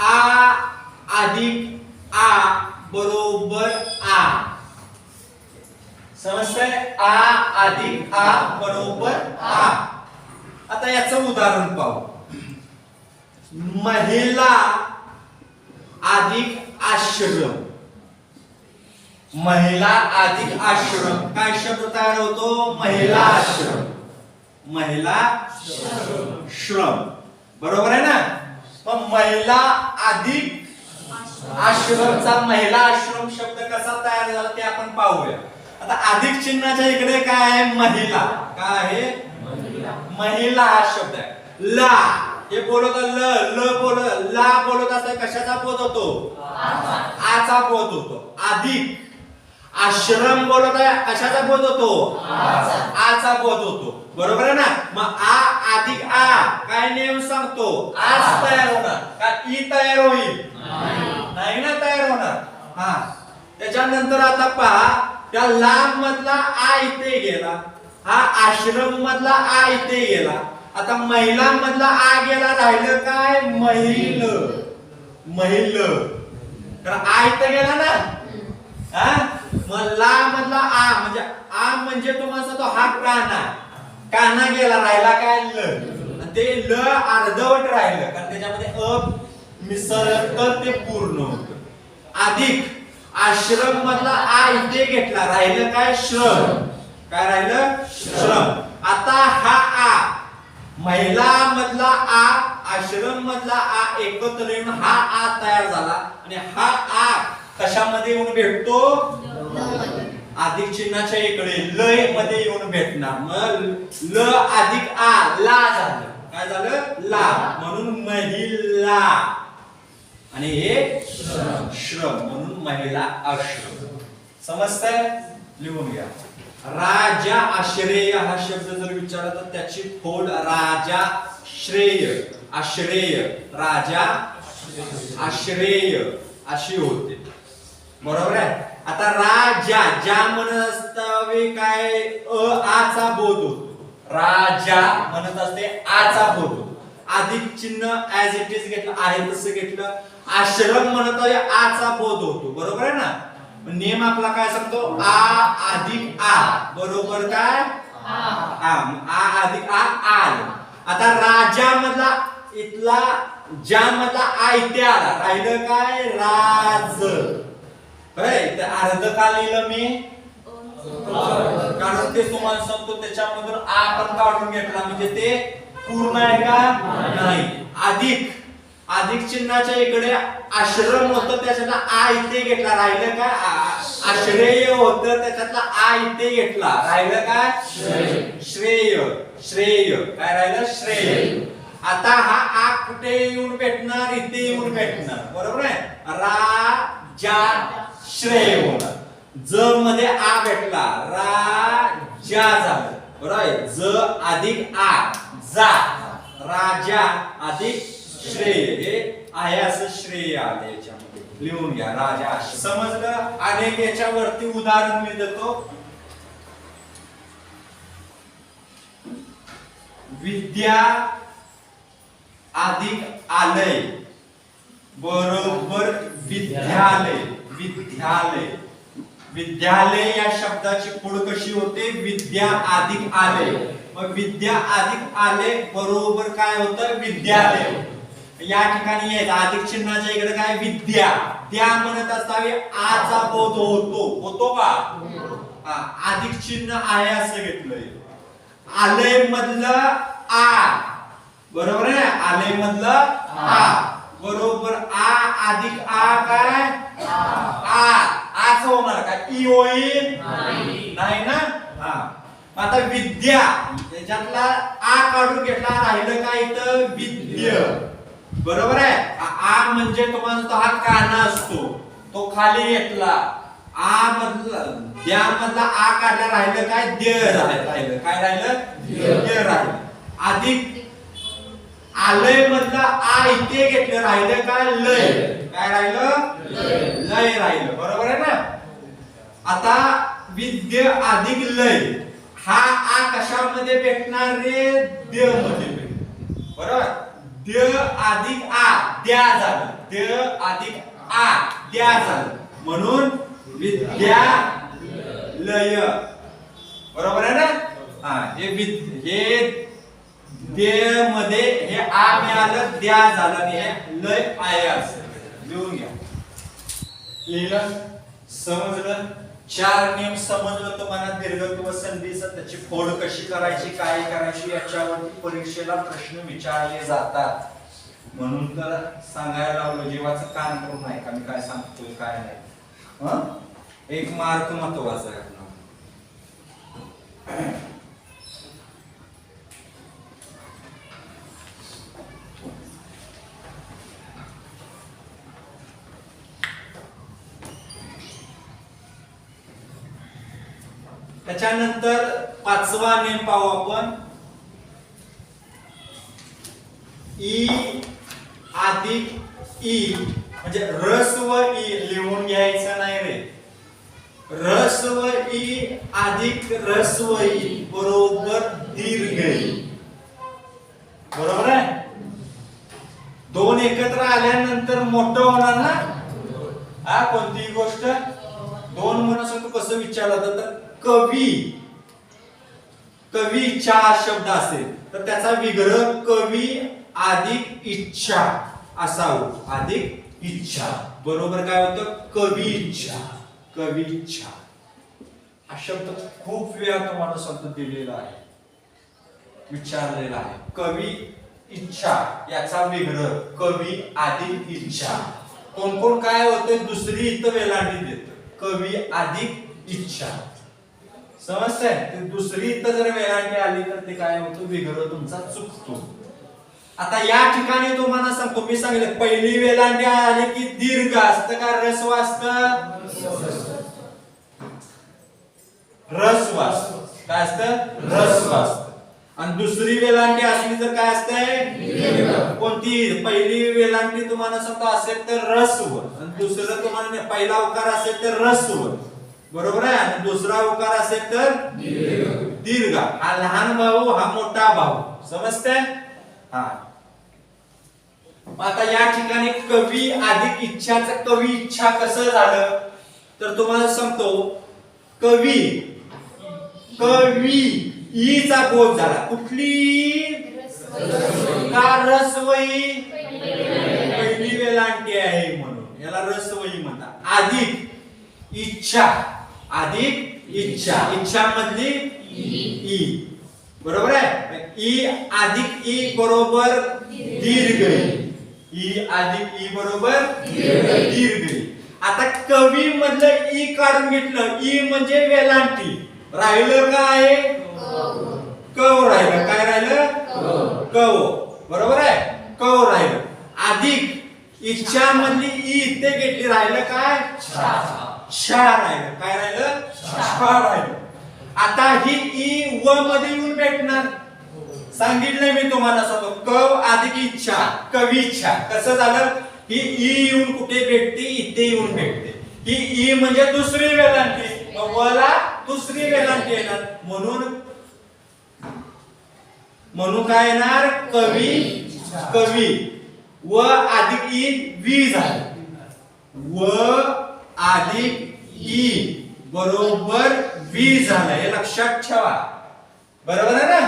Speaker 1: आ अधिक आ बरोबर आ. समजतंय? आ अधिक आ बरोबर आ. आता याचं उदाहरण पाहू. महिला अधिक आश्रम, महिला अधिक आश्रम, काय शब्द तयार होतो? महिला आश्रम, महिला श्रम, बरोबर आहे ना? मग महिला अधिक आश्रमचा महिला आश्रम शब्द कसा तयार झाला ते आपण पाहूया. आता अधिक चिन्हाच्या इकडे काय आहे? महिला. काय आहे? महिला हा शब्द आहे. ला हे बोलत ल बोलत ला बोलत असता कशाचा बोध होतो? आचा बोध होतो. अधिक आश्रम बोलत आहे कशाचा बोध होतो? आचा बोध होतो, बरोबर आहे ना? मग आ अधिक आ काय नेम सांगतो? आज तयार होणार का ई तयार होईल? नाही ना तयार होणार. हा त्याच्यानंतर आता पहा, त्या लांब मधला आ इथे गेला, हा आश्रम मधला आ इथे गेला. आता महिला मधला आ गेला, राहिलं काय? महिल. महिल तर आ इथे गेला ना. हा मग ला मधला आ म्हणजे आ म्हणजे तुम्हाला सांगतो हा काना, काना गेला, राहिला काय? ल. ते ल अर्धवट राहिलं कारण त्याच्यामध्ये अ मिसळलं तर ते पूर्ण होत. अधिक आश्रम मधला आ इथे घेतला, राहिलं काय? श्रम. काय राहिलं? श्रम. आता हा आ महिला मधला आ आश्रम मधला आ एकत्र येऊन हा आ तयार झाला आणि हा आ कशामध्ये येऊन भेटतो? अधिक चिन्हाच्या इकडे लय मध्ये येऊन भेटणार. मग ल अधिक आ ला झालं. काय झालं? ला. म्हणून महिला आणि हे श्रम म्हणून महिला आश्रम. समजतंय? लिहून घ्या. राजा आश्रय हा शब्द जर विचारला तर त्याची फोड राजा श्रेय, आश्रय, राजा आश्रय अशी होते, बरोबर आहे? आता राजा ज्या म्हणत असतावे काय? आचा बोध होतो. राजा म्हणत असते आचा बोध होतो. अधिक चिन्ह ऍज इट इज घेतलं, आहे तसं घेतलं. आश्रम म्हणत आहे आचा बोध होतो, बरोबर आहे ना? नेम आपला काय सांगतो? आ अधिक आ, बरोबर काय? आ अधिक आ आल. आता राजा मधला इथला ज्या मधला आ इथे आला, राहिलं काय? राज. इथे अर्ध का लिहिलं मी? कारण ते तुम्हाला सांगतो त्याच्यामधून आ पण काढून घेतला म्हणजे ते पूर्ण आहे का? नाही. अधिक अधिक चिन्हाच्या इकडे आश्रम होतं, त्याच्यातला आ इथे घेतला, राहिलं काय? आश्रय होतं, त्याच्यातला आ इथे घेतला, राहिलं काय? श्रेय. श्रेय काय राहिलं? श्रेय. आता हा आ कुठे येऊन भेटणार? इथे येऊन भेटणार, बरोबर आहे? राजा श्रेय होणार. ज मध्ये आ भेटला, राजा झालं, बरोबर आहे? ज अधिक आ जा, राजा अधिक श्रेय. हे आहे असं श्रेय आले याच्यामध्ये. लिहून घ्या राजा. समजलं? अनेक याच्यावरती उदाहरण मी देतो. विद्या अधिक आलय बरोबर विद्यालय. विद्यालय. विद्यालय या शब्दाची फोड कशी होते? विद्या अधिक आलय. मग विद्या अधिक आलय बरोबर काय होतं? विद्यालय. या ठिकाणी यायचं अधिक चिन्हाच्या इकडे काय? विद्या. त्या म्हणत असतावे आचा बोध होतो. होतो का? अधिक चिन्ह आहे असं घेतलंय. आलय मधलं आ, बरोबर आहे? आलय मधलं आ बरोबर आ अधिक आ काय? आच होणार का? ई होईल? नाही ना. आता विद्या त्याच्यातला आ काढून घेतला, राहिलं काय? इथं विद्य, बरोबर आहे? आ म्हणजे तुम्हाला हा काना असतो, तो खाली घेतला. आ मधला द्या मधला आ काढला, राहिलं काय? द्य राहिलं. काय राहिलं? द्य राहिलं. अधिक आलय मधला आ इथे घेतलं, राहिलं काय? लय. काय राहिलं? लय राहिलं, बरोबर आहे ना? आता विद्य अधिक लय, हा आ कशामध्ये भेटणार रे? द्य मध्ये भेटणार, बरोबर? द्य अधिक आ द्या झालं. द्य अधिक आ द्या झालं म्हणून विद्या लय, बरोबर आहे ना? हे द्य मध्ये हे आ मिळालं, द्या झालं, हे लय आहे असं लिहून घ्या. लिहिलं, समजलं? 4 नियम समजलं तुम्हाला दीर्घ किंवा संधीचं, त्याची फोड कशी करायची, काय करायची, याच्यावरती परीक्षेला प्रश्न विचारले जातात. म्हणून तर सांगायला लावलं, जीवाचं कान करून नाही का मी काय सांगतोय काय नाही. 1 मार्क महत्वाचा आहे आपला. त्याच्यानंतर 5वा नियम पाहू आपण. ई अधिक ई म्हणजे रस व ई लिहून घ्यायचं नाही रे. रस व ई अधिक रस व ई बरोबर दीर्घ ई. बरोबर आहे. 2 एकत्र आल्यानंतर मोठं होणार ना. हा कोणतीही गोष्ट 2 म्हणून कसं विचारलं तर कवी, कवी इच्छा हा शब्द असेल तर त्याचा विग्रह कवी अधिक इच्छा असावं. अधिक इच्छा बरोबर काय होतं, कवी इच्छा. कवी इच्छा हा शब्द खूप वेळा तुम्हाला शब्द दिलेला आहे, विचारलेला आहे. कवी इच्छा याचा विग्रह कवी अधिक इच्छा. कोण कोण काय होते, दुसरी इथं वेलांटी देत कवी अधिक इच्छा. समजतंय? ते दुसरी इथं जर वेलांटी आली तर ते काय होतं, विग्रह तुमचा चुकतो. आता या ठिकाणी तुम्हाला सांगतो, मी सांगितलं पहिली वेलांटी आली की दीर्घ असतं का रस्व असतं? रस्व असतं. काय असतं? रस्व असतं. आणि दुसरी वेलांटी असली तर काय असते? कोणती? पहिली वेलांटी तुम्हाला सांगतो असेल तर रस्व, आणि दुसरं तुम्हाला पहिला उकार असेल तर रस्व. बरोबर आहे. आणि दुसरा उकार असेल तर दीर्घ. हा लहान भाऊ, हा मोठा भाऊ. समजतंय? हा. आता या ठिकाणी कवी अधिक इच्छाचं कवी इच्छा कसं झालं तर तुम्हाला सांगतो. कवी, कवी ईचा बोध झाला. कुठली? का रसवई? पहिली वेलांटी आहे म्हणून याला रसवई म्हणतात. अधिक इच्छा, अधिक इच्छा, इच्छा मधली ई. बरोबर आहे. ई अधिक ई बरोबर दीर्घ ई. ई अधिक ई बरोबर दीर्घ ई. आता कवी मधलं ई काढून घेतलं. ई म्हणजे वेलांटी. राहिलं काय? कव राहिलं. काय राहिलं? कव. बरोबर आहे. कव राहिलं. अधिक इच्छा मधली ई ते घेतली. राहिलं काय? छा राहिलं. काय राहिलं? छा राहिलं. आता ही ई व मध्ये येऊन भेटणार. सांगितलंय मी तुम्हाला सगळं. कव अधिक इच्छा, कवी इच्छा. कसं झालं? ही ई येऊन कुठे भेटते? इथे येऊन भेटते. ही ई म्हणजे दुसरी वेलांटी, वला दुसरी वेलांटी येणार. म्हणून काय येणार? कवी, कवी. व अधिक ई वी झालं. व अधिक ई बरोबर वी झालं. हे लक्षात ठेवा. बरोबर आहे ना.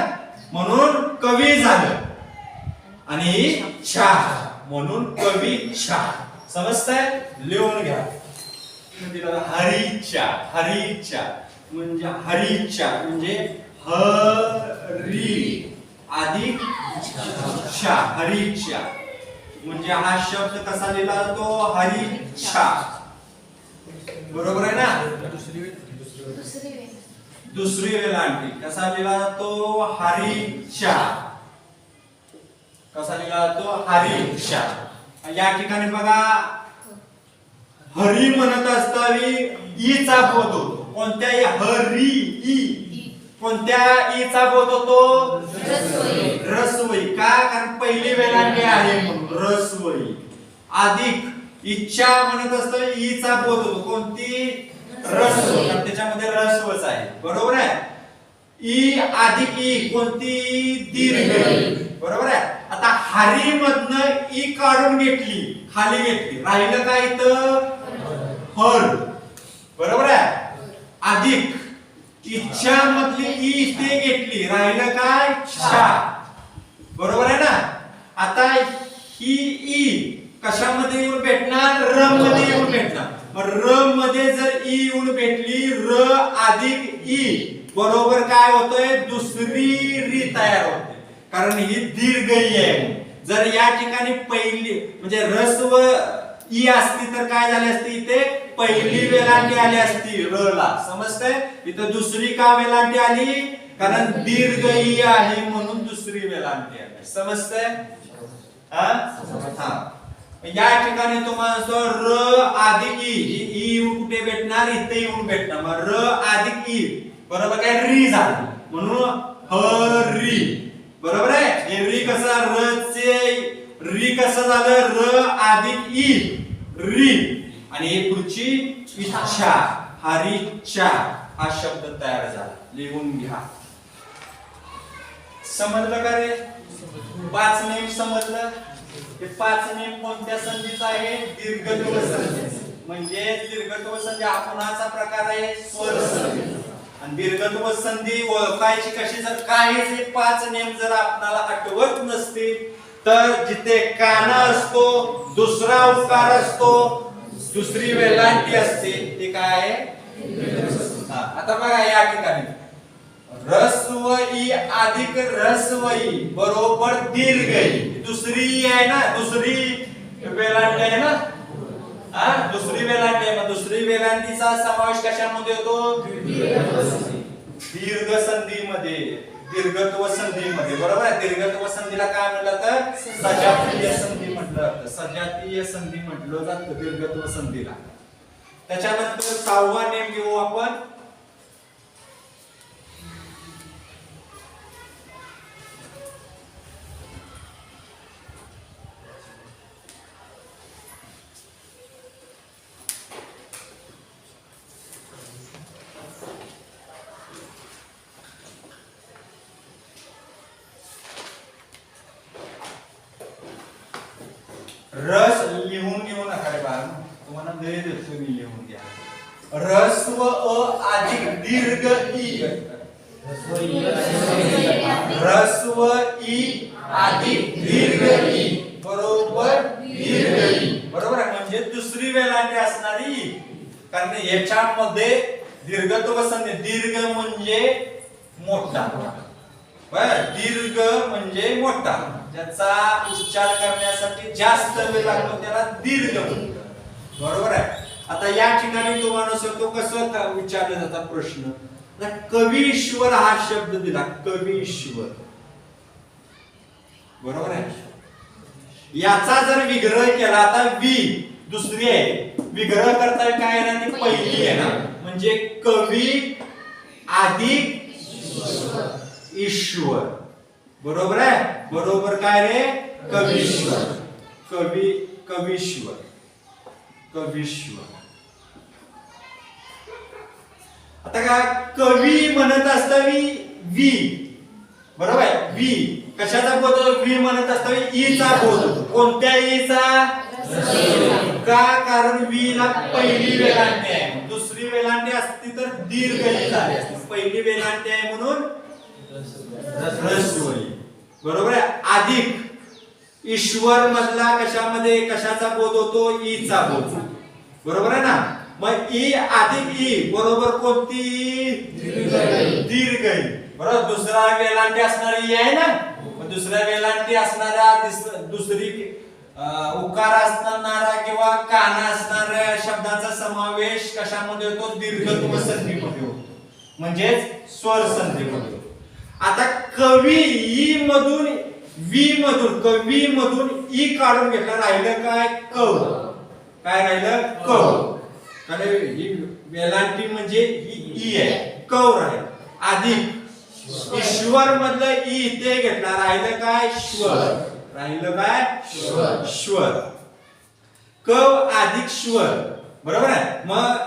Speaker 1: म्हणून कवी झालं आणि छा म्हणून कवी छा. समजतंय? लिहून घ्या. हरीच्छा, हरीच्छा म्हणजे हरीच्छा म्हणजे हरी अधिक छा. हरीच्छा म्हणजे हा शब्द कसा लिहिला जातो? हरीच्छा. बरोबर आहे ना. दुसरी वेलांटी कसा लिहिला जातो? हरीच्छा. कसा लिहिला जातो? हरीच्छा. या ठिकाणी बघा, हरी म्हणत असताना ईचा बोध होतो. कोणत्याही हरी ई. कोणत्या ईचा बोध होतो? रसवई. का? कारण पहिली वेलांटी आहे म्हणून रसवई. अधिक इच्छा म्हणत असताना ईचा बोध होतो. कोणती? रस्व. त्याच्यामध्ये रस्वच आहे. बरोबर आहे. ई अधिक ई कोणती? दीर्घ. बरोबर आहे. आता हरी मधनं ई काढून घेतली, खाली घेतली. राहिलं काय इथं? हर. बरोबर आहे. अधिक इच्छा मधली ई ते घेतली. राहिलं काय? छा. बरोबर आहे ना. आता ही ई कशामध्ये येऊन भेटणार? र मध्ये येऊन भेटणार. मग अधिक ई बरोबर काय होतोय दुसरी री तयार होते, कारण ही दीर्घ ई आहे. जर या ठिकाणी पहिली म्हणजे ऱ्हस्व ई असती तर काय झाली असती, इथे पहिली वेलांटी आली असती र ला. समजतंय? इथे दुसरी का वेलांटी आली, कारण दीर्घ ई आहे म्हणून दुसरी वेलांटी आली. समजतंय? हा. या ठिकाणी तुम्हाला र अधिक ई, ई कुठे भेटणार, इथे येऊन भेटणार. मग र अधिक ई बरोबर काय री झालं, म्हणून हरी. बरोबर आहे? हे री कसं, र चे री कसं झालं, र अधिक ई री. आणि हे पुढची इच्छा, हरीच्छा हा शब्द तयार झाला. लिहून घ्या. समजलं का रे? 5 नेम समजलं? हे 5 नेम कोणत्या संधीचा आहे? दीर्घत्व संधी. म्हणजे दीर्घत्व संधी हा पुन्हाचा प्रकार आहे स्वर संधी. आणि दीर्घत्व संधी ओळखायची कशी, जर काहीच हे 5 नेम जर आपल्याला आठवत नसतील तर जिथे काना असतो, दुसरा उकार असतो, दुसरी वेलांटी असते, ते काय आहे? आता बघा या ठिकाणी ह्रस्व ई अधिक ह्रस्व ई बरोबर दीर्घ ई. दुसरी आहे ना, दुसरी वेलांटी आहे ना, दुसरी वेलांटी आहे. मग दुसरी वेलांटीचा समावेश कशामध्ये होतो? दीर्घ संधीमध्ये, दीर्घत्व संधीमध्ये. बरोबर आहे? दीर्घत्व संधीला काय म्हटलं तर सजातीय संधी म्हटलं जातं. सजातीय संधी म्हटलं जातं दीर्घत्व संधीला. त्याच्यानंतर 6वा नेम घेऊ आपण. रस लिहून घेऊ नका रे बाळ, तुम्हाला दे देतो मी, लिहून घ्या. ह्रस्व अ अधिक दीर्घ ई, ह्रस्व ई अधिक दीर्घ ई बरोबर दीर्घ ई. बरोबर आहे? म्हणजे दुसरी वेलांटी असणारी ई. कारण याच्यामध्ये दीर्घत्व संधी, दीर्घ म्हणजे मोठा, दीर्घ म्हणजे मोठा, ज्याचा उच्चार करण्यासाठी जास्त वेळ लागतो त्याला दीर्घ म्हणतात. बरोबर आहे? आता या ठिकाणी तुम्हाला सांगतो कसं विचारला जाता प्रश्न. कवीश्वर हा शब्द दिला, कवीश्वर. बरोबर आहे? याचा जर विग्रह केला, आता वी दुसरी आहे, विग्रह करता काय ना, ती पहिली आहे ना, म्हणजे कवी अधिक ईश्वर. बरोबर आहे? बरोबर काय रे? कवीश्वर. कवीश्वर, कवीश्वर. आता काय कवी म्हणत असताना वी, बरोबर आहे? वी कशाचा बोध होतो? वी म्हणत असताना ई चा बोध होतो. कोणत्या ई चा? का? कारण वी ला पहिली वेलांटी आहे, दुसरी वेलांटी असती तर दीर्घ ई झाली असती. पहिली वेलांटी आहे म्हणून ह्रस्व ई. बरोबर आहे? अधिक ईश्वर मधला कशामध्ये कशाचा बोध होतो? ई चा बोध. बरोबर आहे ना? मग ई अधिक ई बरोबर कोणती? दीर्घ ई. बरोबर? दुसरा वेलांटी असणारी ई आहे ना, मग दुसऱ्या वेलांटी असणाऱ्या दुसरी उकार असणारा किंवा काना असणाऱ्या शब्दाचा समावेश कशामध्ये होतो? दीर्घत्व संधीमध्ये होतो, म्हणजेच स्वर संधीमध्ये होतो. आता कवी ई मधून वी मधून, कवी मधून ई काढून घेतला, राहिलं काय? कव. काय राहिलं? कव. कारण ही वेलांटी म्हणजे ही ई आहे, कव राहील. अधिक ईश्वर मधलं ई ते घेतला, राहिलं काय? श्वर. राहिलं काय? श्वर. कव अधिक श्वर. बरोबर आहे? मग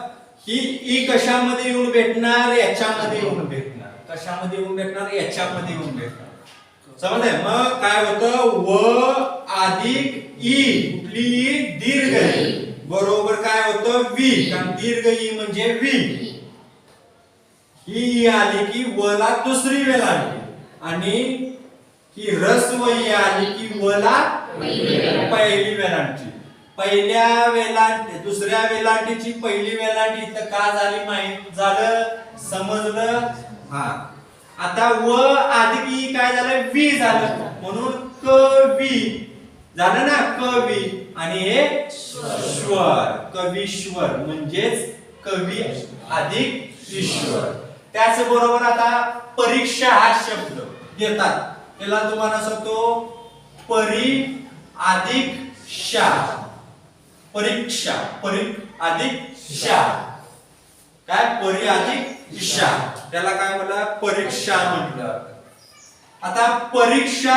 Speaker 1: ही ई कशामध्ये येऊन भेटणार? याच्यामध्ये येऊन भेटणार. कशामध्ये येऊन भेटणार? याच्यामध्ये येऊन भेटणार. समजलं? मग काय होतं? व अधिक ई, कुठली? दीर्घ ई बरोबर काय होतं? वी. कारण दीर्घ ई म्हणजे वी. ही आली की वला दुसरी वेलांटी, आणि ही ह्रस्व ई आली की वला पहिली वेलांटी. पहिल्या वेलांटी दुसऱ्या वेलांटीची पहिली वेलांटी इथं का झाली माहित झालं समजलं. हा आता व अधिक ई काय झालं वी झालं म्हणून कवी झालं ना कवी आणि हे श्वर कवीश्वर म्हणजेच कवी अधिक ईश्वर. त्याच बरोबर आता परीक्षा हा शब्द घेतात त्याला तुम्हाला सांगतो परी अधिक शा परीक्षा परी अधिक शा काय परी अधिक शा त्याला काय म्हणलं परीक्षा म्हटलं. आता परीक्षा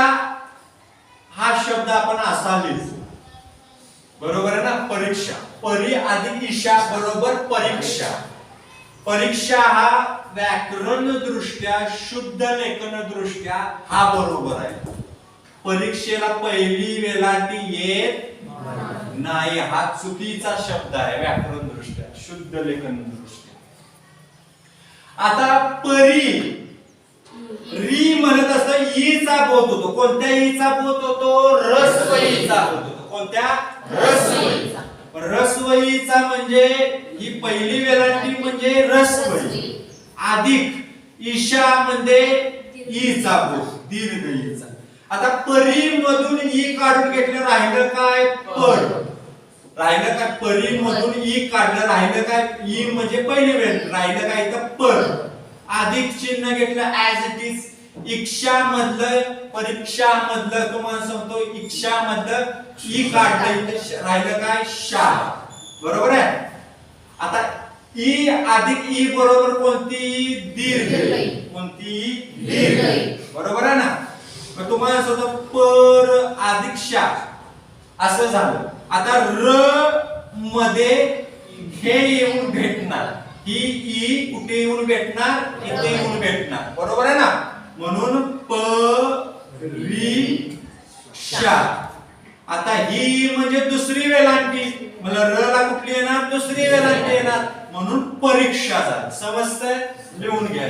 Speaker 1: हा शब्द आपण असा लिहितो बरोबर आहे ना परीक्षा परी अधिक ईशा बरोबर परीक्षा. परीक्षा हा व्याकरण दृष्ट्या शुद्ध लेखन दृष्ट्या हा बरोबर आहे. परीक्षेला पहिली वेलांटी येत नाही हा चुकीचा शब्द आहे व्याकरण दृष्ट्या शुद्ध लेखन दृष्ट्या. आता परी री म्हणत असत ईचा बोध होतो कोणत्या ईचा बोध होतो रस्वईचा बोध होतो कोणत्या रस्वईचा. रस्वईचा म्हणजे ही पहिली वेलांटी म्हणजे रस्वई अधिक ईशा म्हणजे ईचा बोध दीर्घ ईचा. आता परी मधून ई काढून घेतलं राहिलं काय पर राहिलं काय परी मधून ई काढलं राहिलं काय ई म्हणजे पहिली वेळ राहिलं काय तर पर अधिक चिन्ह घेतलं ऍज इट इज. इक्षा मधलं परीक्षा मधलं तुम्हाला सांगतो इक्षा मधलं ई काढलं इथे राहिलं काय शा बरोबर आहे. आता ई अधिक ई बरोबर कोणती दीर्घ कोणती दीर्घ बरोबर आहे ना. मग तुम्हाला सांगतो पर अधिक शा असं झालं. आता र मध्ये हे येऊन भेटणार ही ई कुठे येऊन भेटणार इथे येऊन भेटणार बरोबर आहे ना. म्हणून प री शा. आता ही म्हणजे दुसरी वेलांटी मला र ला कुठली येणार दुसरी वेलांटी येणार म्हणून परीक्षा झाली. समजतंय लिहून घ्या.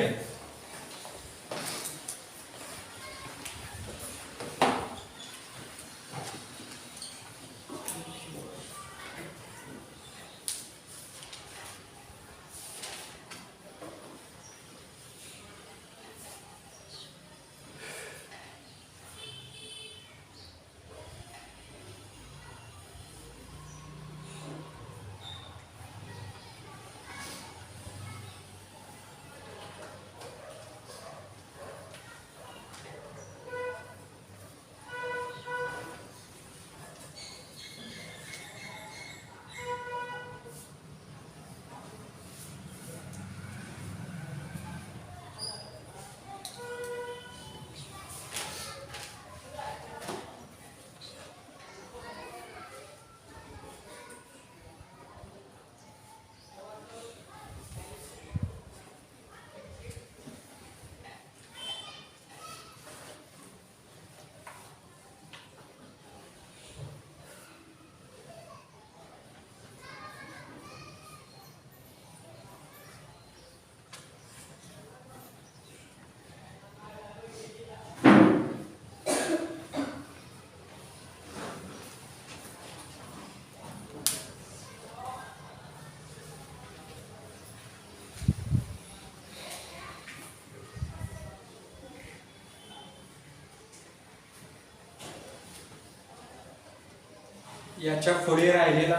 Speaker 1: याच्या पुढे राहिलेला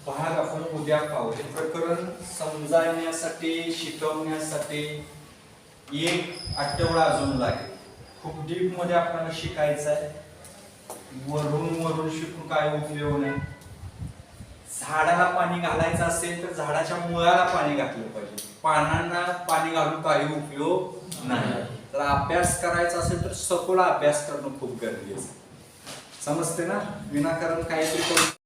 Speaker 1: भाग आपण उद्या पाहू. हे प्रकरण समजावण्यासाठी शिकवण्यासाठी एक आठवडा अजून लागेल. खूप डीप मध्ये आपल्याला शिकायचं आहे. वरून वरून शिकून काय उपयोग नाही. झाडाला पाणी घालायचं असेल तर झाडाच्या मुळाला पाणी घातलं पाहिजे. पानांना पाणी घालून काही उपयोग नाही. तर अभ्यास करायचा असेल तर सखोल अभ्यास करणं खूप गरजेचं आहे. समजते ना. विनाकारण काहीतरी